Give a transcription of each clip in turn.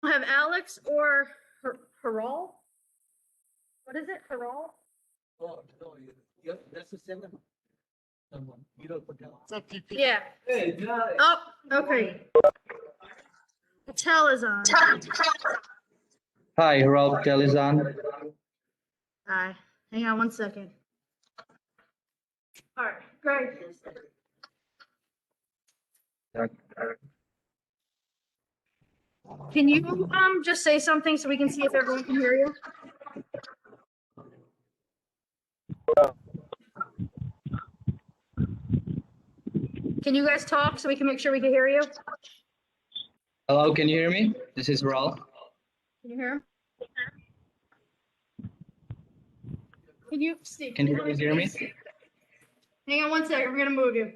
We'll have Alex or Haral. What is it, Haral? Oh, no, that's the seven. Someone, you don't put down. Yeah. Hey, guys. Oh, okay. Patel is on. Hi, Rob Patel is on. Hi. Hang on 1 second. All right, great. Can you just say something so we can see if everyone can hear you? Can you guys talk so we can make sure we can hear you? Hello, can you hear me? This is Raul. Can you hear him? Can you see? Can you guys hear me? Hang on 1 second. We're gonna move you.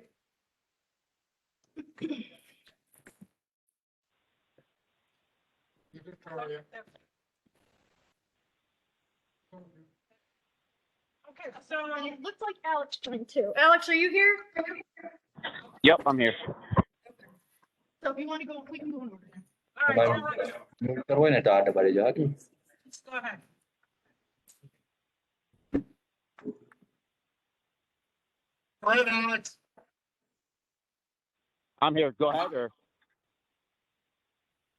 Okay, so it looks like Alex joined too. Alex, are you here? Yep, I'm here. So if you want to go, we can go in order. All right, Alex, करवाए ना टाटा बारे जाके. let's go ahead. Go ahead, Alex. I'm here. Go ahead, or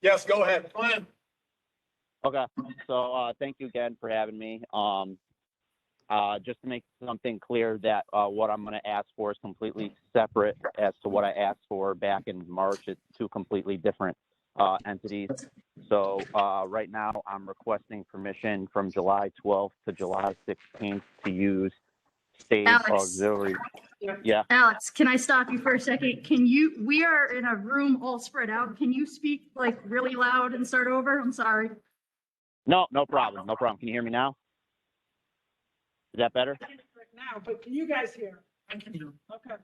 Yes, go ahead. Go ahead. okay. So thank you again for having me. Just to make something clear that what I'm going to ask for is completely separate as to what I asked for back in March. It's two completely different entities. So right now I'm requesting permission from July 12th to July 16th to use stage Alex. auxiliary. Yeah. Alex, can I stop you for a second? We are in a room all spread out. Can you speak like really loud and start over? I'm sorry. No problem. No problem. Can you hear me now? Is that better? Now, but can you guys hear? I can hear. Okay.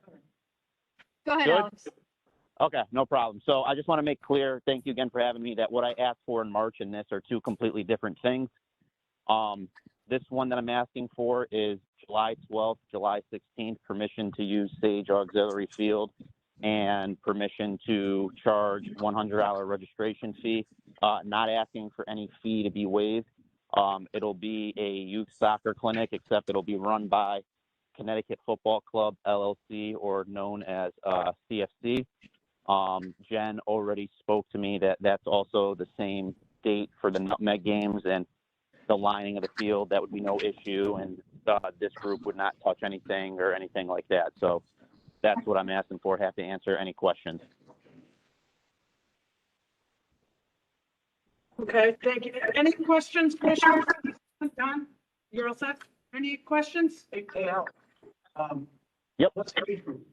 Go ahead, Good. Alex. Okay, no problem. So I just want to make clear, thank you again for having me, that what I asked for in March and this are two completely different things. This one that I'm asking for is July 12th, July 16th, permission to use Sage Auxiliary Field and permission to charge $100 registration fee, not asking for any fee to be waived. It'll be a youth soccer clinic, except it'll be run by Connecticut Football Club, LLC, or known as CFC. Jen already spoke to me that that's also the same date for the Nutmeg games and the lining of the field. That would be no issue, and this group would not touch anything or anything like that. So that's what I'm asking for. Have to answer any questions. Okay, thank you. Any questions, Commissioner? Don, you're all set? Any questions? Hey, Al. Yep. What's the age group?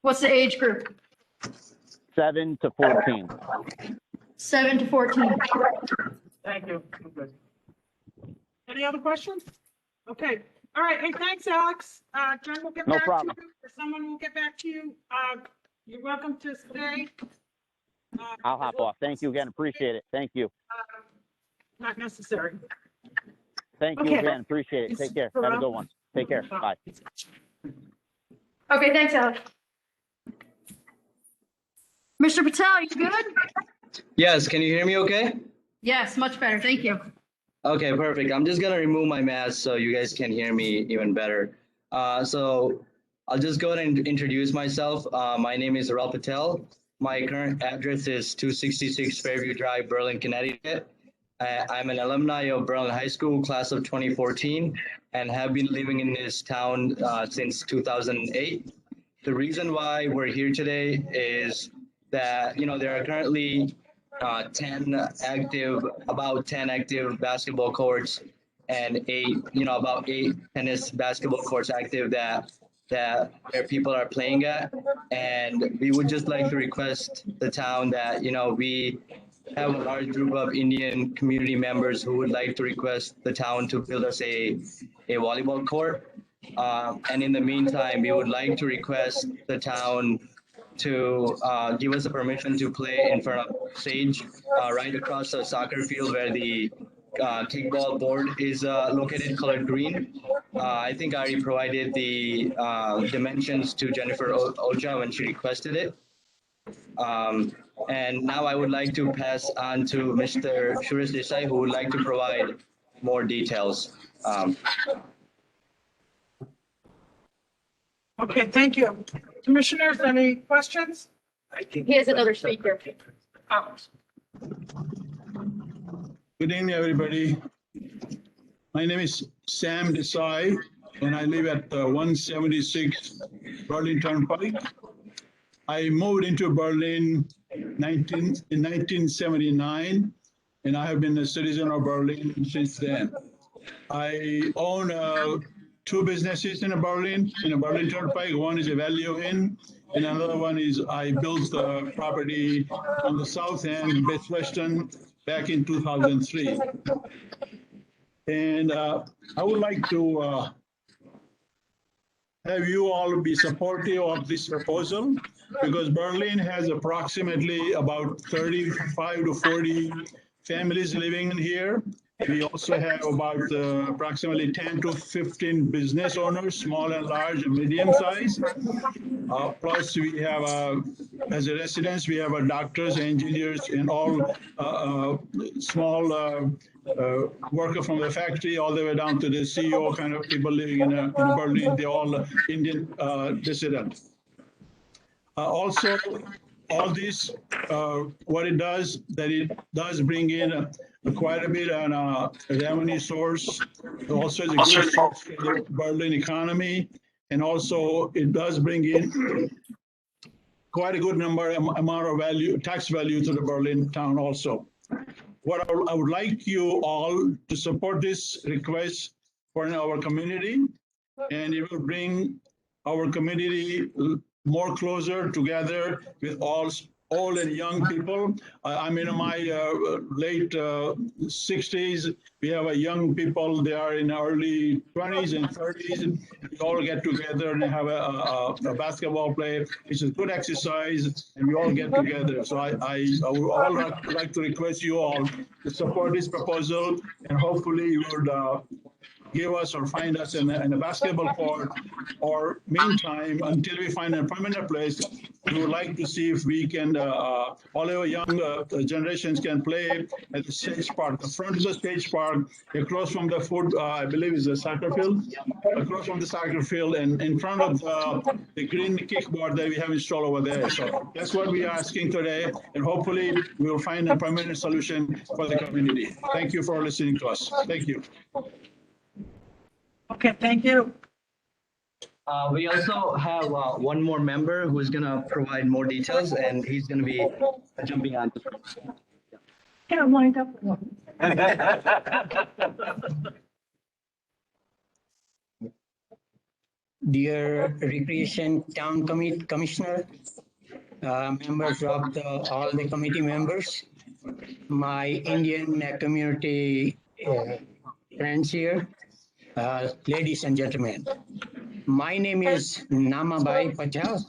What's the age group? 7 to 14. 7 to 14. Thank you. Okay. Any other questions? Okay, all right, hey, thanks, Alex. Jen will get No back to problem. you, or someone will get back to you. You're welcome to stay. I'll hop off. Thank you again. Appreciate it. Thank you. Not necessary. Thank you Okay. again. Appreciate it. Take care. Have a good one. Take care. Bye. Okay, thanks, Alex. Mr. Patel, you good? Yes, can you hear me okay? Yes, much better. Thank you. Okay, perfect. I'm just gonna remove my mask so you guys can hear me even better. So I'll just go ahead and introduce myself. My name is Raul Patel. My current address is 266 Fairview Drive, Berlin, Connecticut. I'm an alumni of Berlin High School, class of 2014, and have been living in this town since 2008. The reason why we're here today is that, there are currently about 10 active basketball courts and about 8 tennis basketball courts active that where people are playing at. And we would just like to request the town that, we have a large group of Indian community members who would like to request the town to build us a volleyball court. And in the meantime, we would like to request the town to give us the permission to play in front of Sage, right across the soccer field where the kickball board is located, colored green. I think I already provided the dimensions to Jennifer Oja when she requested it. And now I would like to pass on to Mr. Suresh Desai, who would like to provide more details. Okay, thank you. Commissioners, any questions? He has another speaker. Oh, Good evening, everybody. My name is Sam Desai, and I live at 176 Berlin Turnpike. I moved into Berlin in 1979, and I have been a citizen of Berlin since then. I own two businesses in Berlin Turnpike. One is a Value Inn, and another one is I built the property on the south end, Best Western, back in 2003. And I would like to have you all be supportive of this proposal, because Berlin has approximately about 35 to 40 families living in here. We also have about approximately 10 to 15 business owners, small and large and medium size. Plus we have, as a residence, we have doctors, engineers, and all small worker from the factory all the way down to the CEO kind of people living in Berlin. They're all Indian dissidents. Also, all this, what it does, that it does bring in quite a bit on revenue source. It also is a good source for the Berlin economy. And also it does bring in quite a good amount of value, tax value to the Berlin town also. What I would like you all to support this request for our community, and it will bring our community more closer together with all old and young people. I'm in my late 60s. We have a young people, they are in early 20s and 30s. And we all get together and have a basketball play. It's a good exercise, and we all get together. So I would all like to request you all to support this proposal, and hopefully you would give us or find us in a basketball court, or meantime, until we find a permanent place, we would like to see if we can, all our young generations can play at the Stage Park. The front is the Stage Park, across from the foot, I believe is the soccer field, across from the soccer field, and in front of the green kickboard that we have installed over there. So that's what we are asking today, and hopefully we will find a permanent solution for the community. Thank you for listening to us. Thank you. okay, thank you. We also have one more member who is going to provide more details, and he's going to be jumping on. Kind of lined up. Dear Recreation Town Commissioner, members of all the committee members, my Indian community friends here, ladies and gentlemen. My name is Namabai Patel.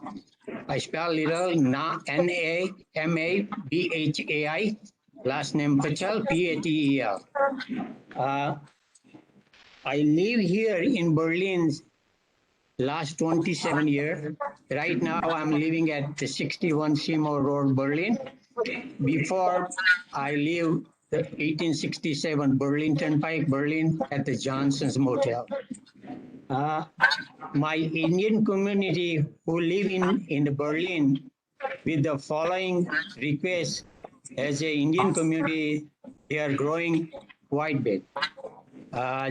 I spell little N-A-M-A-B-H-A-I. Last name Patel, P-A-T-E-L. I live here in Berlin last 27 years. Right now I'm living at the 61 Seymour Road, Berlin. Before I lived 1867 Berlin Turnpike, Berlin, at the Johnson's Motel. My Indian community who live in Berlin with the following request, as an Indian community, they are growing quite big.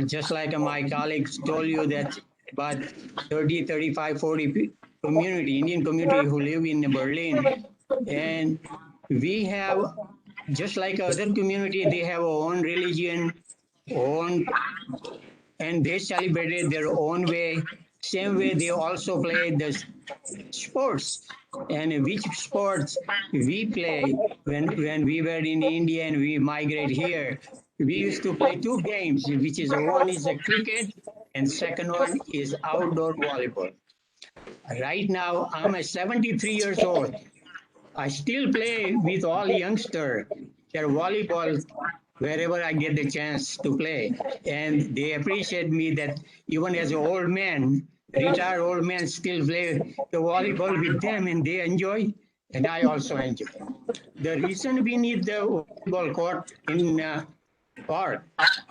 Just like my colleagues told you that about 30, 35, 40 community, Indian community who live in Berlin. And we have, just like other community, they have their own religion, and they celebrated their own way. Same way they also play the sports. And which sports we play when we were in India and we migrate here. We used to play two games, which is one is a cricket and second one is outdoor volleyball. Right now, I'm 73 years old. I still play with all youngsters. Their volleyball wherever I get the chance to play. And they appreciate me that even as an old man, retired old man, still play the volleyball with them, and they enjoy. and I also enjoy. The reason we need the volleyball court in park,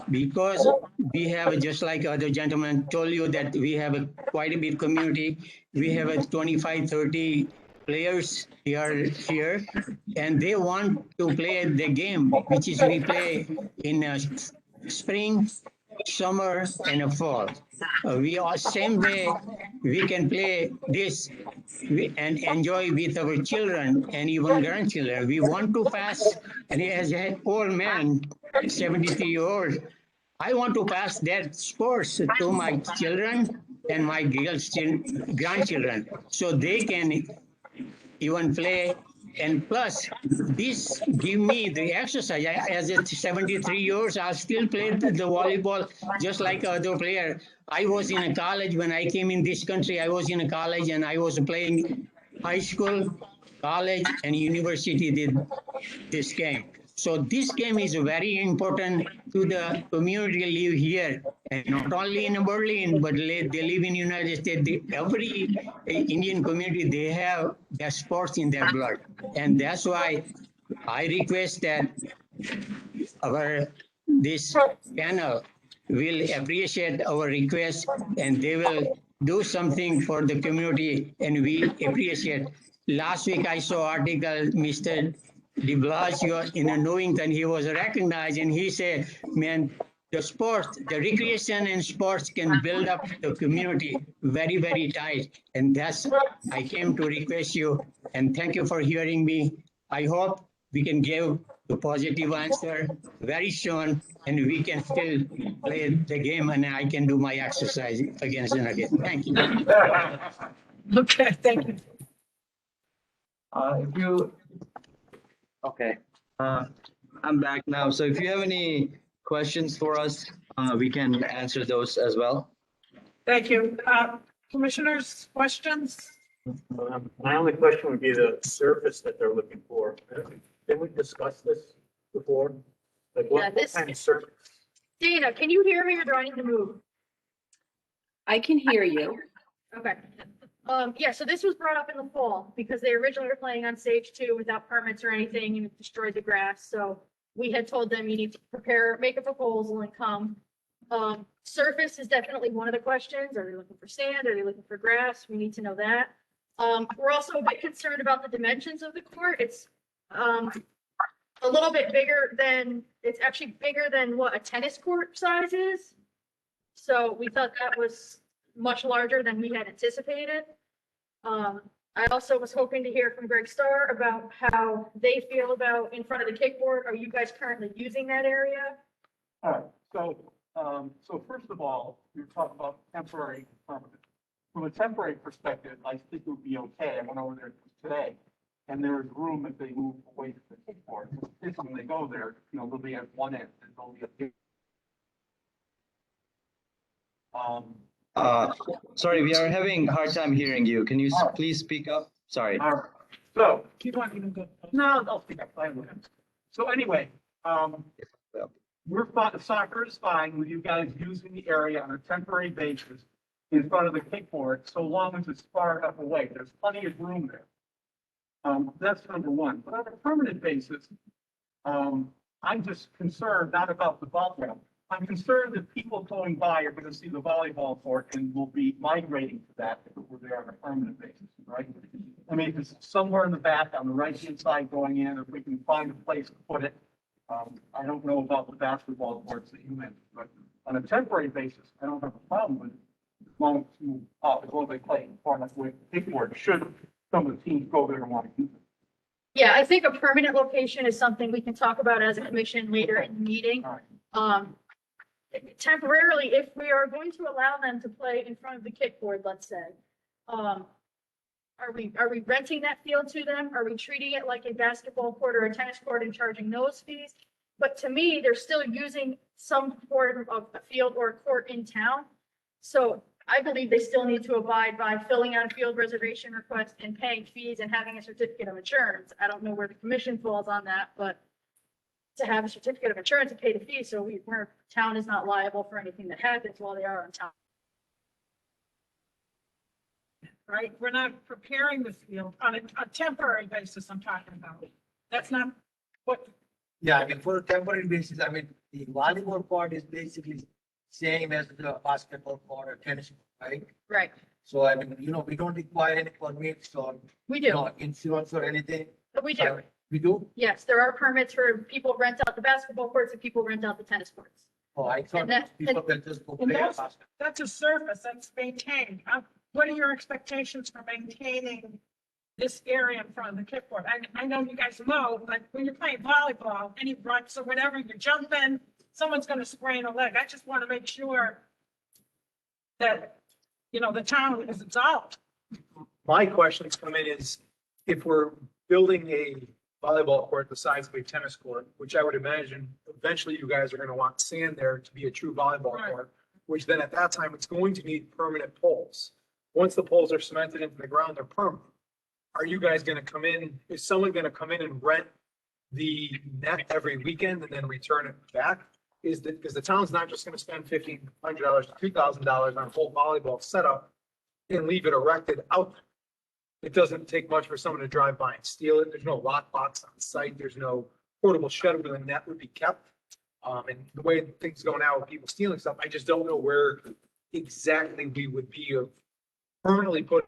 because we have, just like other gentlemen told you, that we have quite a big community. We have a 25, 30 players here, and they want to play the game, which is we play in spring, summer, and fall. We are same way we can play this and enjoy with our children and even grandchildren. We want to pass, and as an old man, 73-year-old, I want to pass that sports to my children and my grandchildren, so they can even play. And plus, this give me the exercise. As a 73 years, I still play the volleyball just like other player. I was in a college when I came in this country. I was in a college and I was playing high school, college, and university did this game. So this game is very important to the community live here, and not only in Berlin, but they live in United States. Every Indian community, they have their sports in their blood, and that's why I request that this panel will appreciate our request, and they will do something for the community, and we appreciate. Last week I saw article, Mr. De Blasio in Newington, he was recognized, and he said, man, the sports, the recreation and sports can build up the community very, very tight. And that's, I came to request you, and thank you for hearing me. I hope we can give the positive answer very soon, and we can still play the game, and I can do my exercise again and again. Thank you. Okay, thank you. If you, okay, I'm back now. So if you have any questions for us, we can answer those as well. Thank you. Commissioners, questions? My only question would be the surface that they're looking for. Did we discuss this before? Like Yeah, what this- kind of surface? Dana, can you hear me or do I need to move? I can hear you. Okay. Yeah, so this was brought up in the fall because they originally were planning on stage 2 without permits or anything and it destroyed the grass. So we had told them you need to make a proposal and come. Surface is definitely one of the questions. Are they looking for sand? Are they looking for grass? We need to know that. We're also a bit concerned about the dimensions of the court. It's a little bit bigger than, it's actually bigger than what a tennis court size is. So we thought that was much larger than we had anticipated. I also was hoping to hear from Greg Starr about how they feel about in front of the kickboard. Are you guys currently using that area? All right, so first of all, you're talking about temporary and permanent. From a temporary perspective, I think it would be okay. I went over there today, and there is room if they move away from the kickboard. If when they go there, they'll be at one end and they'll be a Sorry, we are having a hard time hearing you. Can you please speak up? Sorry. All right. So, Keep on even go. no, I'll speak up. So anyway, we're fine, soccer is fine with you guys using the area on a temporary basis in front of the kickboard, so long as it's far enough away. There's plenty of room there. That's number one. But on a permanent basis, I'm just concerned not about the ball ground. I'm concerned that people going by are going to see the volleyball court and will be migrating to that if it were there on a permanent basis, right? I mean, if it's somewhere in the back on the right-hand side going in, if we can find a place to put it. I don't know about the basketball courts that you mentioned, but on a temporary basis, I don't have a problem with it. As long as they play far enough away from the kickboard, should some of the teams go there and want to use it. Yeah, I think a permanent location is something we can talk about as a commission later in the meeting. All right. Temporarily, if we are going to allow them to play in front of the kickboard, let's say, are we renting that field to them? Are we treating it like a basketball court or a tennis court and charging those fees? But to me, they're still using some form of a field or a court in town. So I believe they still need to abide by filling out a field reservation request and paying fees and having a certificate of insurance. I don't know where the commission falls on that, but to have a certificate of insurance and pay the fee, so where town is not liable for anything that happens while they are on town. right? We're not preparing the field on a temporary basis, I'm talking about. That's not what, Yeah, I mean, for a temporary basis, I mean, the volleyball court is basically same as the basketball court or tennis, court, right? Right, So I mean, we don't require any permits or, we do, insurance or anything. we do. We do? Yes, there are permits for people rent out the basketball courts and people rent out the tennis courts. Oh, I thought And that- people can just go and play that's- basketball. that's a surface that's maintained. What are your expectations for maintaining this area in front of the kickboard? I know you guys know, but when you're playing volleyball, any runs or whatever, you're jumping, someone's gonna sprain a leg. I just want to make sure that, the town is absolved. My questions come in is, if we're building a volleyball court the size of a tennis court, which I would imagine eventually you guys are gonna want sand there to be a true volleyball Right. court, which then at that time, it's going to need permanent poles. Once the poles are cemented into the ground, they're permanent. Are you guys gonna come in, is someone gonna come in and rent the net every weekend and then return it back? Because the town's not just gonna spend $1,500 to $2,000 on a whole volleyball setup and leave it erected out there. It doesn't take much for someone to drive by and steal it. There's no lockbox on site. There's no portable shed where the net would be kept. And the way things go now with people stealing stuff, I just don't know where exactly we would be of permanently put.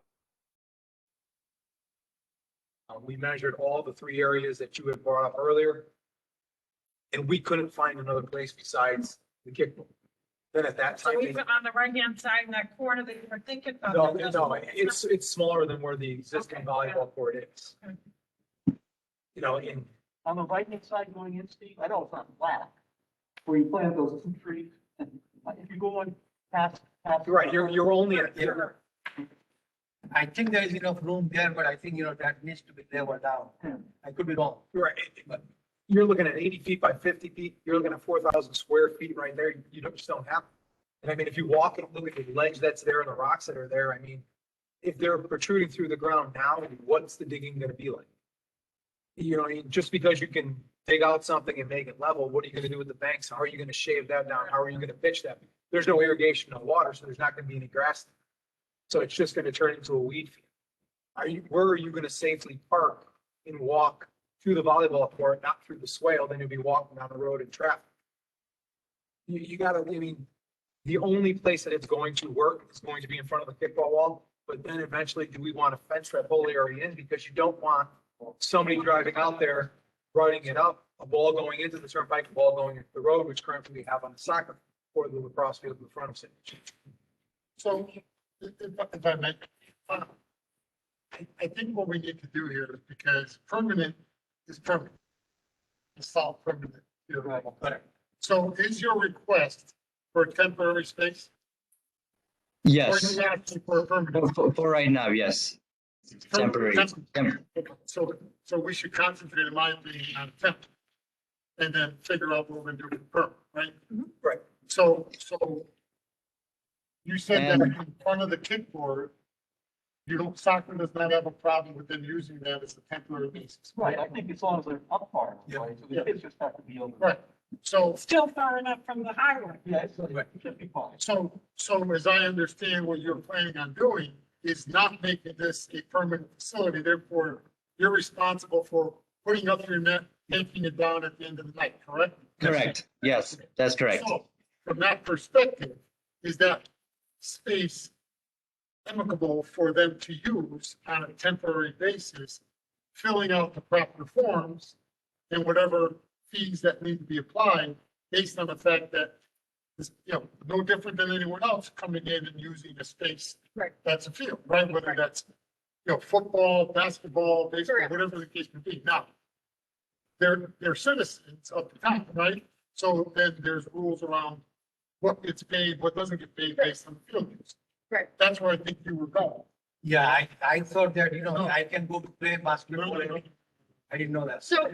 We measured all the 3 areas that you had brought up earlier. And we couldn't find another place besides the kickball. Then at that time. So even on the right-hand side in that corner that you were thinking about. No, that doesn't- no, it's smaller than where the existing Okay. volleyball court is. Okay. In, On the right-hand side going in, Steve, I know it's not flat, where you plant those 2 trees, and if you go on past. right, you're only at, I think there is enough room there, but I think, that needs to be leveled down. I could be wrong. right, but you're looking at 80 feet by 50 feet, you're looking at 4,000 square feet right there, just don't have. And I mean, if you walk and look at the ledge that's there and the rocks that are there, I mean, if they're protruding through the ground now, what's the digging gonna be like? Just because you can dig out something and make it level, what are you gonna do with the banks? How are you gonna shave that down? How are you gonna pitch that? There's no irrigation, no water, so there's not gonna be any grass. So it's just gonna turn into a weed field. Where are you gonna safely park and walk through the volleyball court, not through the swale, then you'll be walking down the road in traffic? You gotta, I mean, the only place that it's going to work is going to be in front of the kickball wall. But then eventually, do we want to fence that whole area in? Because you don't want somebody driving out there, running it up, a ball going into the turnpike, a ball going into the road, which currently we have on the soccer or the lacrosse field in front of St. So, if I may, I think what we need to do here, because permanent is permanent. It's solved permanent. So is your request for a temporary space? Or Yes, are you asking for a permanent? for right now, yes. Temporary. So we should concentrate, in my opinion, on temp. And then figure out what we're gonna do with perm, right? Right. So you said that And- in front of the kickboard, soccer does not have a problem with them using that as a temporary basis. Right, I think as long as they're up far, right, so Yeah. the kids just have to be over. Right, so, Still far enough from the highway. Yeah, it should be fine. so as I understand what you're planning on doing is not making this a permanent facility, therefore you're responsible for putting up your net, taking it down at the end of the night, correct? Correct. Yes, that's correct. So, from that perspective, is that space amicable for them to use on a temporary basis, filling out the proper forms and whatever fees that need to be applied based on the fact that it's, no different than anyone else coming in and using a space. Right. That's a field, right? Whether that's, football, basketball, baseball, Correct. whatever the case may be. Now, they're citizens of the town, right? So then there's rules around what gets paid, what doesn't get paid based on the field use. Right. That's where I think you were going. Yeah, I thought that, I can go to play basketball. I didn't know that. So,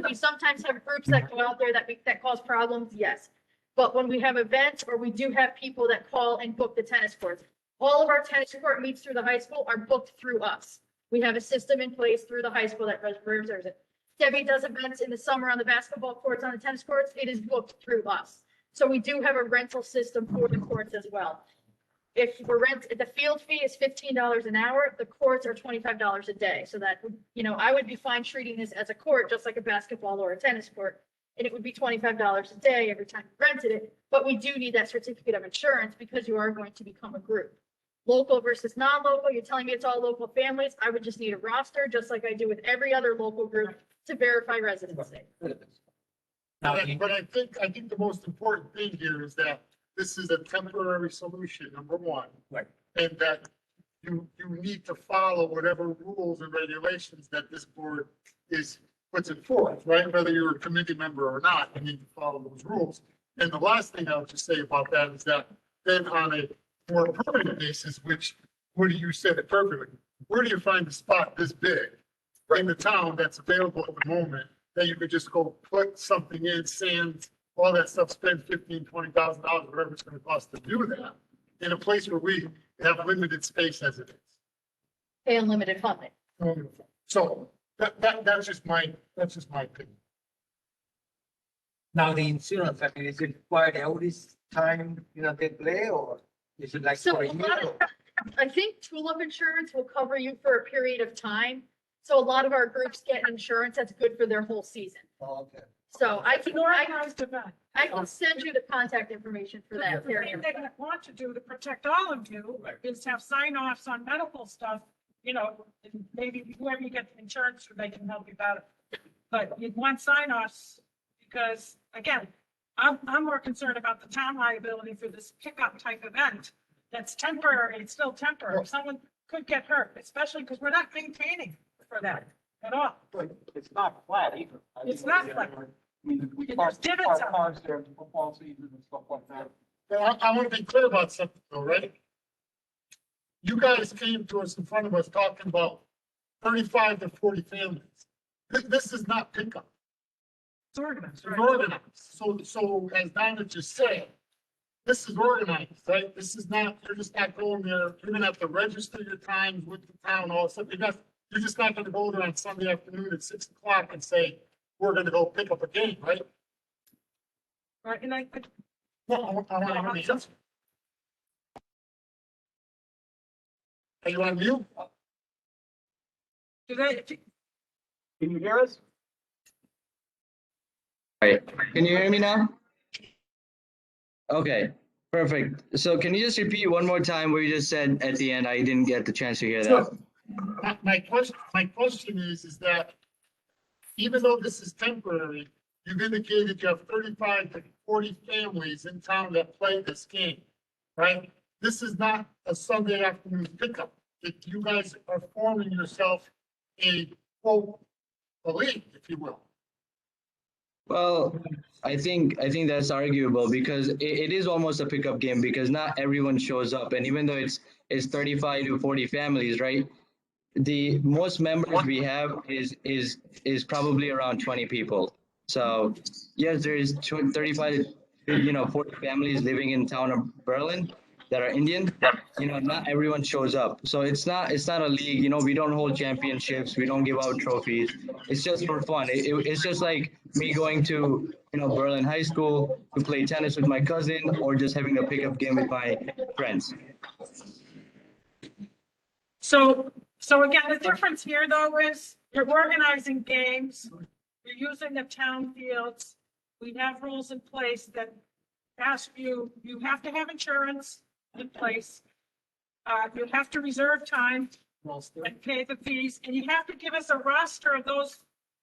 we sometimes have groups that go out there that cause problems, yes. But when we have events or we do have people that call and book the tennis courts, all of our tennis court meets through the high school are booked through us. We have a system in place through the high school that reserves it. Debbie does events in the summer on the basketball courts, on the tennis courts, it is booked through us. So we do have a rental system for the courts as well. If the field fee is $15 an hour, the courts are $25 a day. So that, I would be fine treating this as a court, just like a basketball or a tennis court. And it would be $25 a day every time you rented it. But we do need that certificate of insurance because you are going to become a group. Local versus non-local, you're telling me it's all local families. I would just need a roster, just like I do with every other local group, to verify residency. Now, But I think the most important thing here is that this is a temporary solution, number one. Right. And that you need to follow whatever rules and regulations that this board puts it forth, right? Whether you're a committee member or not, you need to follow those rules. And the last thing I would just say about that is that then on a more permanent basis, which, Woody, you said it perfectly, where do you find a spot this big in the town that's available at the moment that you could just go put something in, sand, all that stuff, spend $15,000-$20,000, whatever it's gonna cost to do that, in a place where we have limited space as it is. Pay unlimited funding. So that's just my opinion. now the insurance, I mean, is it required every time, they play, or is it like So for a a year? lot of, I think Tulip Insurance will cover you for a period of time. So a lot of our groups get insurance that's good for their whole season. Oh, okay. So I It's an can, organized event. I can send you the contact information for that. The thing Terry. they want to do to protect all of you is have sign-offs on medical stuff, and maybe whoever you get the insurance through, they can help you about it. But you want sign-offs because, again, I'm more concerned about the town liability for this pickup type event. That's temporary, it's still temporary. Someone could get hurt, especially because we're not maintaining for that at all. But it's not flat either. It's not flat. I mean, we There's park divots on it. cars there in football season and stuff like that. But I want to be clear about something though, right? You guys came to us in front of us talking about 35 to 40 families. This is not pickup. It's organized, It's right? organized. So as Donna just said, this is organized, right? This is not, you're just not going there. You're gonna have to register your times with the town, all stuff. You're just not gonna go there on Sunday afternoon at 6 o'clock and say, we're gonna go pick up a game, right? Right, and No, I want the answer. Are you on mute? do they, Can you hear us? Right. Can you hear me now? Okay, perfect. So can you just repeat one more time what you just said at the end? I didn't get the chance to hear that. Sure. My question is that even though this is temporary, you've indicated you have 35 to 40 families in town that play this game, right? This is not a Sunday afternoon pickup. If you guys are forming yourself a league, if you will. Well, I think that's arguable because it is almost a pickup game because not everyone shows up. And even though it's 35 to 40 families, right? The most members we have is probably around 20 people. So yes, there is 35 to 40 families living in town of Berlin that are Indian. Not everyone shows up. So it's not a league. We don't hold championships. We don't give out trophies. It's just for fun. It's just like me going to Berlin High School to play tennis with my cousin or just having a pickup game with my friends. So again, the difference here though is you're organizing games, you're using the town fields. We have rules in place that ask you have to have insurance in place. You have to reserve time and pay the fees, and you have to give us a roster of those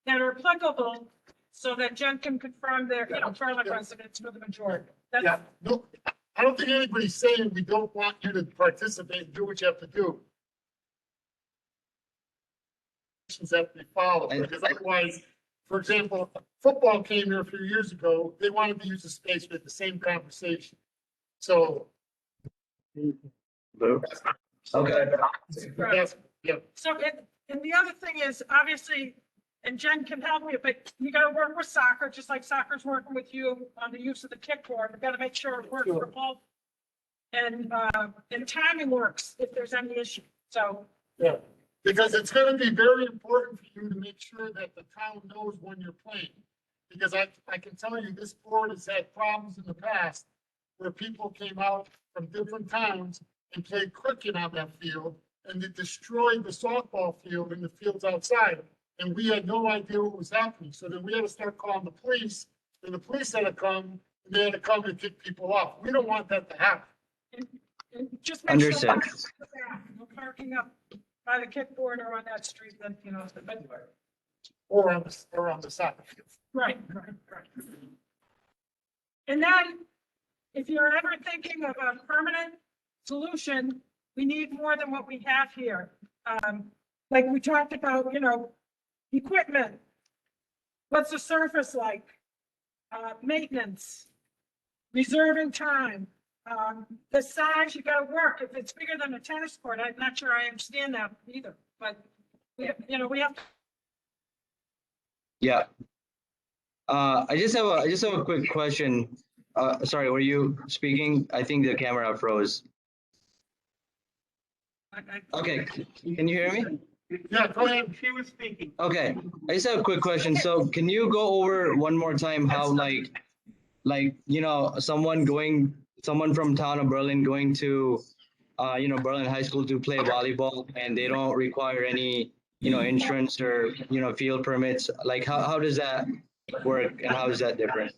that are applicable so that Jen can confirm their, Berlin residents for the majority. That's- Yeah, no, I don't think anybody's saying we don't want you to participate and do what you have to do. Have to be followed, because otherwise, for example, football came here a few years ago, they wanted to use the space with the same conversation. So. Okay. That's, yeah, So, and the other thing is, obviously, and Jen can help me, but you gotta work with soccer, just like soccer's working with you on the use of the kickboard. We've gotta make sure it works for both. And timing works if there's any issue, so. yeah, because it's gonna be very important for you to make sure that the town knows when you're playing. because I can tell you, this board has had problems in the past where people came out from different towns and played cricket on that field, and it destroyed the softball field and the fields outside. And we had no idea what was happening. So then we had to start calling the police, and the police had to come, and they had to come and kick people off. We don't want that to happen. And just make sure Understood. no parking up by the kickboard or on that street, then, you know, but, Or on the soccer field. right. And then, if you're ever thinking of a permanent solution, we need more than what we have here. Like we talked about, you know, equipment. What's the surface like? Maintenance, reserving time, the size you gotta work. If it's bigger than a tennis court, I'm not sure I understand that either, but we have to. Yeah. I just have a quick question. Sorry, were you speaking? I think the camera froze. Okay, can you hear me? Yeah, go ahead. She was speaking. Okay, I just have a quick question. So can you go over one more time how you know, someone from town of Berlin going to, you know, Berlin High School to play volleyball and they don't require any, you know, insurance or, you know, field permits? Like how does that work and how is that different?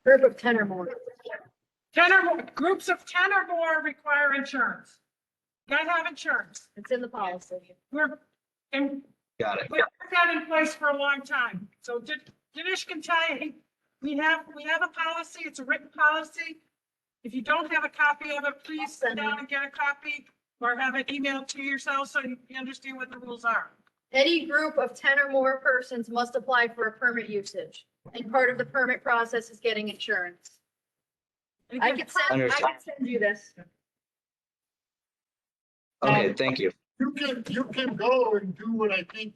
Group of 10 or more. 10 or more, groups of 10 or more require insurance. Gotta have insurance. It's in the policy. And Got it. we've had that in place for a long time. So Dinesh can tell you, we have a policy, it's a written policy. If you don't have a copy of it, please sit down and get a copy or have it emailed to yourself so you understand what the rules are. Any group of 10 or more persons must apply for a permit usage. And part of the permit process is getting insurance. I can send you this. Okay, thank you. You can go and do what I think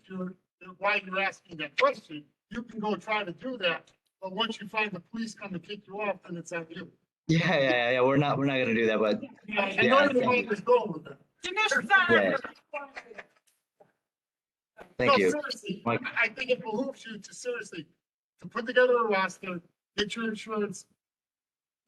why you're asking that question. You can go try to do that, but once you find the police come to kick you off, then it's on you. Yeah. We're not gonna do that, but I know the way is going with that. Dinesh is on Yeah. it. thank No, you. seriously, Mike. I think it behooves you to put together a roster, get your insurance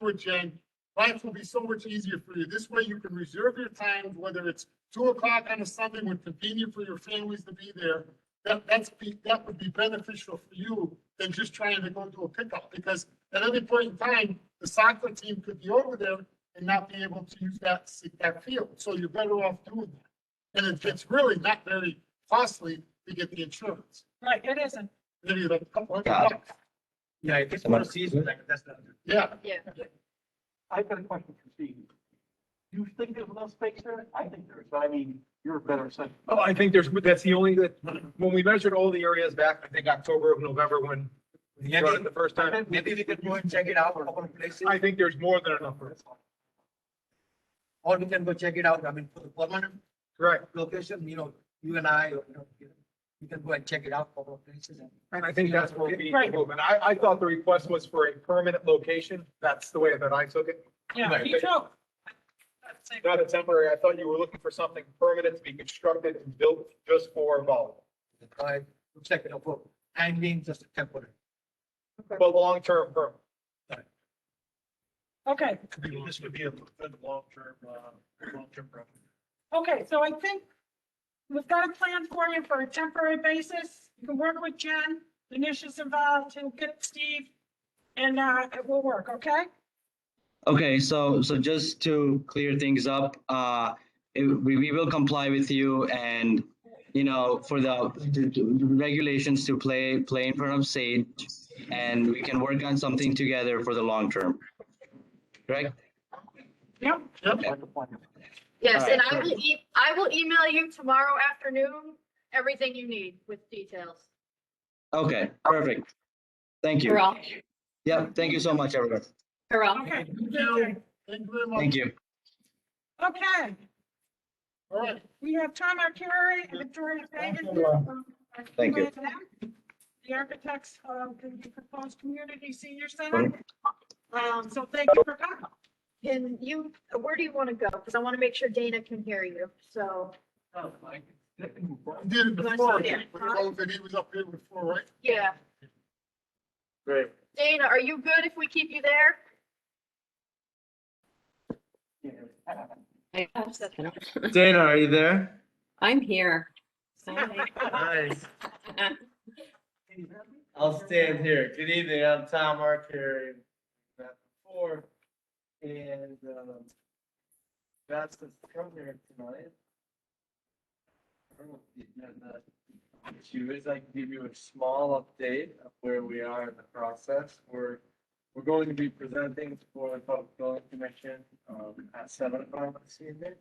for Jen. Life will be so much easier for you. This way you can reserve your time, whether it's 2 o'clock on a Sunday when convenient for your families to be there. That would be beneficial for you than just trying to go do a pickup, because at any point in time, the soccer team could be over there and not be able to use that field. So you're better off doing that. And it's really not very costly to get the insurance. Right, it isn't. Maybe like a couple Got $100. it. Yeah, if it's for a season, like, that's not. Yeah. Yeah. I've got a question for Steve. You think there's enough space there? I think there is, but I mean, you're a better sense. Oh, I think that's the only, when we measured all the areas back, I think October of November when we brought it the first time. Maybe we could go and check it out, a couple of places, I think there's more than enough for it. or we can go check it out, I mean, for the permanent Correct. location, you know, you and I, or, you know, we can go and check it out, a couple of places. And I think that's what we need to Right. move. And I thought the request was for a permanent location. That's the way that I took it. Yeah, Right. me too. Not a temporary. I thought you were looking for something permanent to be constructed and built just for volleyball. I check it out, for time being just a temporary. But long-term permanent. Okay, This would be a good long-term problem. okay, so I think we've got a plan for you for a temporary basis. You can work with Jen, Dinesh is involved, he'll get Steve, and it will work, okay? Okay, so just to clear things up, we will comply with you and, you know, for the regulations to play in front of Sage, and we can work on something together for the long term. Correct? Yep. Yes, All and right. I will email you tomorrow afternoon, everything you need with details. Okay, perfect. Thank you. Carell, Yep, thank you so much, everyone. Carell. Okay. Thank you. Thank you very much. Thank you. Okay, All right. we have Tom Arcuri and Victoria Fagan. Thank you. The architects of the proposed community senior center. So thank you for coming. Can you, where do you want to go? Because I want to make sure Dana can hear you, so. I did it before, but he was up here before, right? Yeah. Great. Dana, are you good if we keep you there? Dana, are you there? I'm here. Nice. I'll stand here. Good evening, I'm Tom Arcari, Map 4. And that's the come here tonight. I don't know if the agenda issue is, I can give you a small update of where we are in the process. We're going to be presenting for the Public Building Commission at 7 o'clock this evening.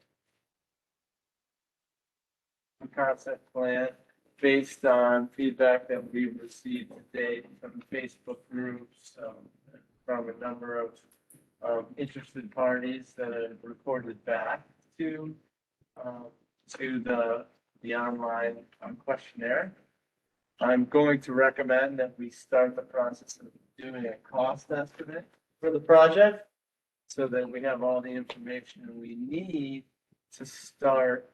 A concept plan based on feedback that we've received to date from the Facebook groups, from a number of interested parties that have reported back to the online questionnaire. I'm going to recommend that we start the process of doing a cost estimate for the project so that we have all the information we need to start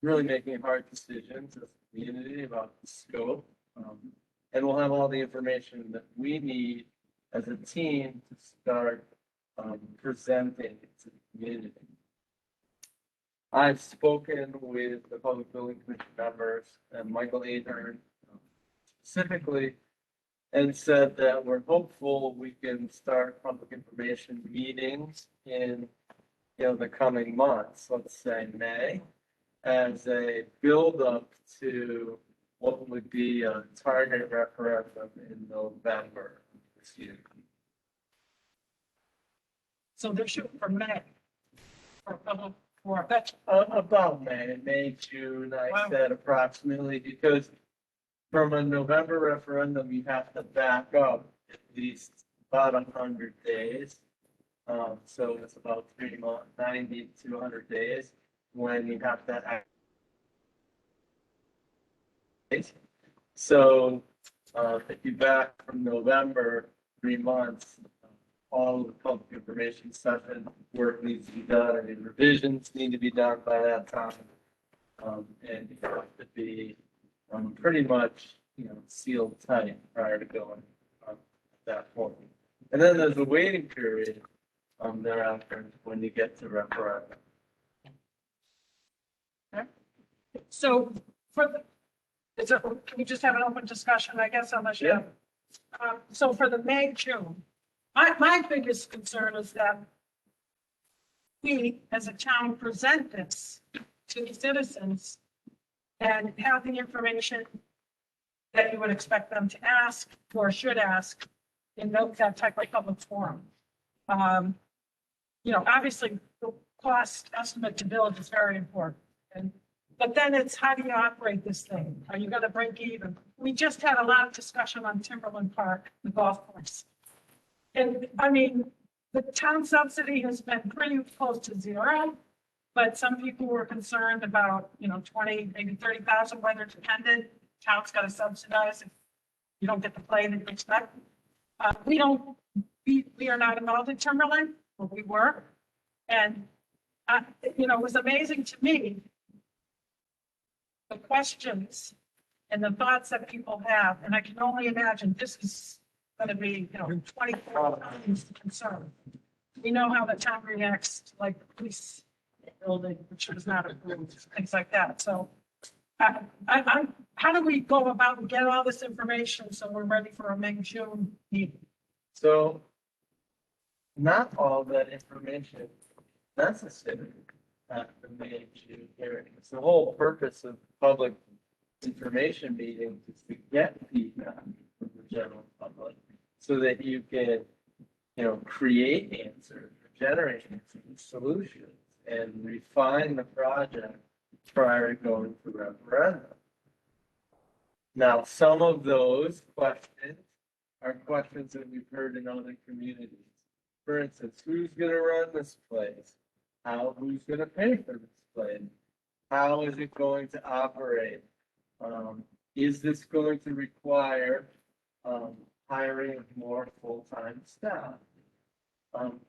really making hard decisions as a community about the scope. And we'll have all the information that we need as a team to start presenting to the community. I've spoken with the Public Building Commission members and Michael Ahern specifically, and said that we're hopeful we can start public information meetings in the coming months, let's say May, as a build-up to what would be a target referendum in November this year. So they're shooting for May. For that. About May, June, I said approximately, because from a November referendum, you have to back up at least about 100 days. So it's about 3 months, 90 to 100 days when you have that. So if you back from November, 3 months, all of the public information session work needs to be done, and the revisions need to be done by that time. And you have to be pretty much, sealed tight prior to going at that point. And then there's a waiting period thereafter when you get to referendum. So can we just have an open discussion, I guess, unless you have. So for the May, June, my biggest concern is that we, as a town, present this to the citizens and have the information that you would expect them to ask or should ask in that type of public forum. Obviously, the cost estimate to build is very important. But then it's how do you operate this thing? Are you going to break even? We just had a lot of discussion on Timberland Park, the golf course. And I mean, the town subsidy has been pretty close to zero, but some people were concerned about, 20, maybe 30,000 weather dependent. Town's got to subsidize if you don't get the play that you expect. We are not involved in Timberland, but we were. And, it was amazing to me, the questions and the thoughts that people have, and I can only imagine this is going to be, 24 times the concern. We know how the town reacts to like the police building, which was not approved, things like that. So how do we go about and get all this information so we're ready for a May, June meeting? So not all that information necessary at the May, June hearing. It's the whole purpose of public information meetings is to get feedback from the general public so that you can, create answers, generate answers, solutions, and refine the project prior to going to referendum. Now, some of those questions are questions that we've heard in other communities. For instance, who's going to run this place? Who's going to pay for this place? How is it going to operate? Is this going to require hiring of more full-time staff?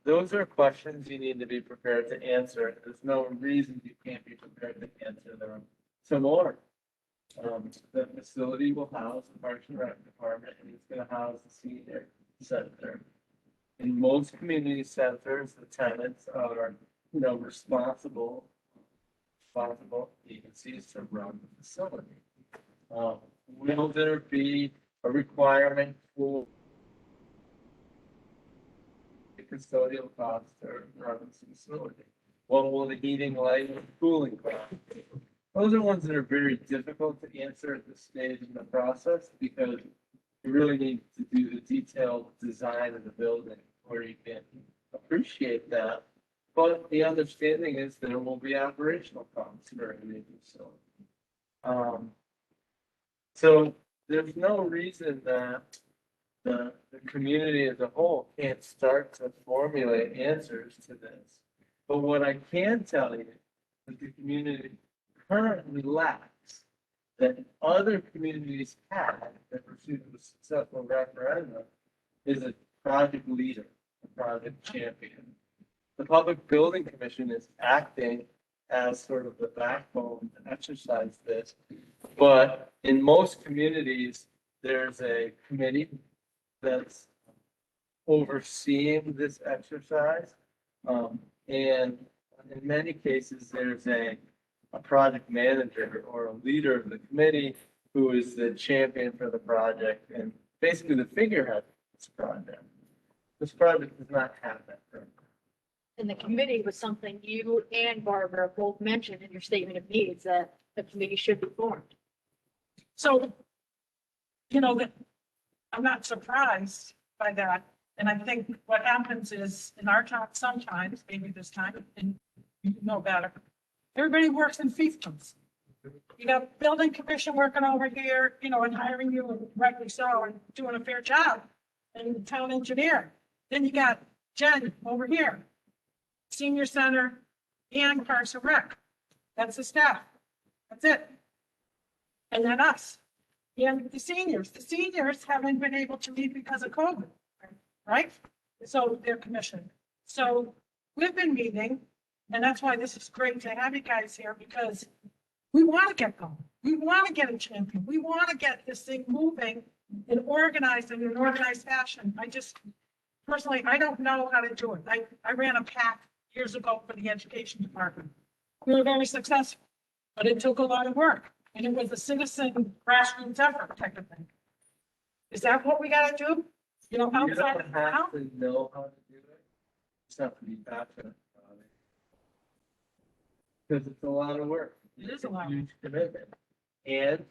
Those are questions you need to be prepared to answer. There's no reason you can't be prepared to answer them some more. The facility will house the Parks and Rec department, and it's gonna house the senior center. In most community centers, the tenants are, responsible agencies to run the facility. Will there be a requirement for the custodial costs to run this facility? What will the heating, lighting, and cooling cost be? Those are ones that are very difficult to answer at this stage in the process because you really need to do the detailed design of the building where you can appreciate that. But the understanding is there will be operational costs for a new facility. So there's no reason that the community as a whole can't start to formulate answers to this. But what I can tell you is the community currently lacks that other communities had that pursued a successful referendum is a project leader, a project champion. The Public Building Commission is acting as sort of the backbone to exercise this. But in most communities, there's a committee that's overseeing this exercise. And in many cases, there's a project manager or a leader of the committee who is the champion for the project and basically the figurehead of this project. This project does not have that. And the committee was something you and Barbara both mentioned in your statement of needs, that the committee should be formed. So, that I'm not surprised by that. And I think what happens is in our town sometimes, maybe this time, and you know better, everybody works in fiefdoms. You got building commission working over here, and hiring you, and rightly so, and doing a fair job, and the town engineer. Then you got Jen over here, senior center and Parks and Rec. That's the staff. That's it. And then us. And the seniors haven't been able to meet because of COVID, right? So they're commissioned. So we've been meeting, and that's why this is great to have you guys here, because we want to get going. We want to get a champion. We want to get this thing moving and organized in an organized fashion. Personally, I don't know how to do it. I ran a PAC years ago for the education department. We were very successful, but it took a lot of work. And it was a citizen grassroots effort type of thing. Is that what we gotta do? You Outside don't of town? have to know how to do it. You just have to be passionate about it. Because it's a lot of work. It is a lot. Huge commitment. And,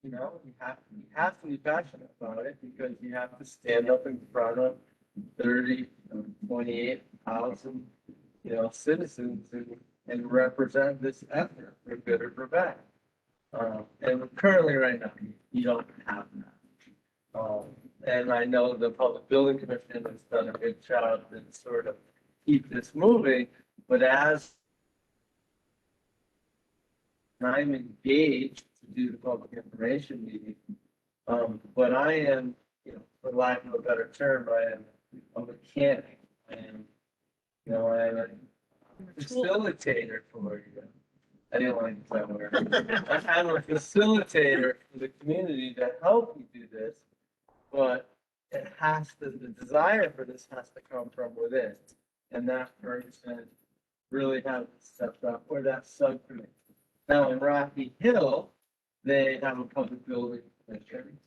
you have to be passionate about it because you have to stand up in front of 28,000, citizens and represent this effort for good or for bad. And currently right now, you don't have that. And I know the Public Building Commission has done a good job to sort of keep this moving, but as I'm engaged to do the public information meeting, but I am, for lack of a better term, I am a mechanic. I am a facilitator for you. I didn't like that word. I'm a facilitator for the community to help you do this, but the desire for this has to come from within. And that person really has stepped up, or that subcommittee. Now in Rocky Hill, they have a public building commission,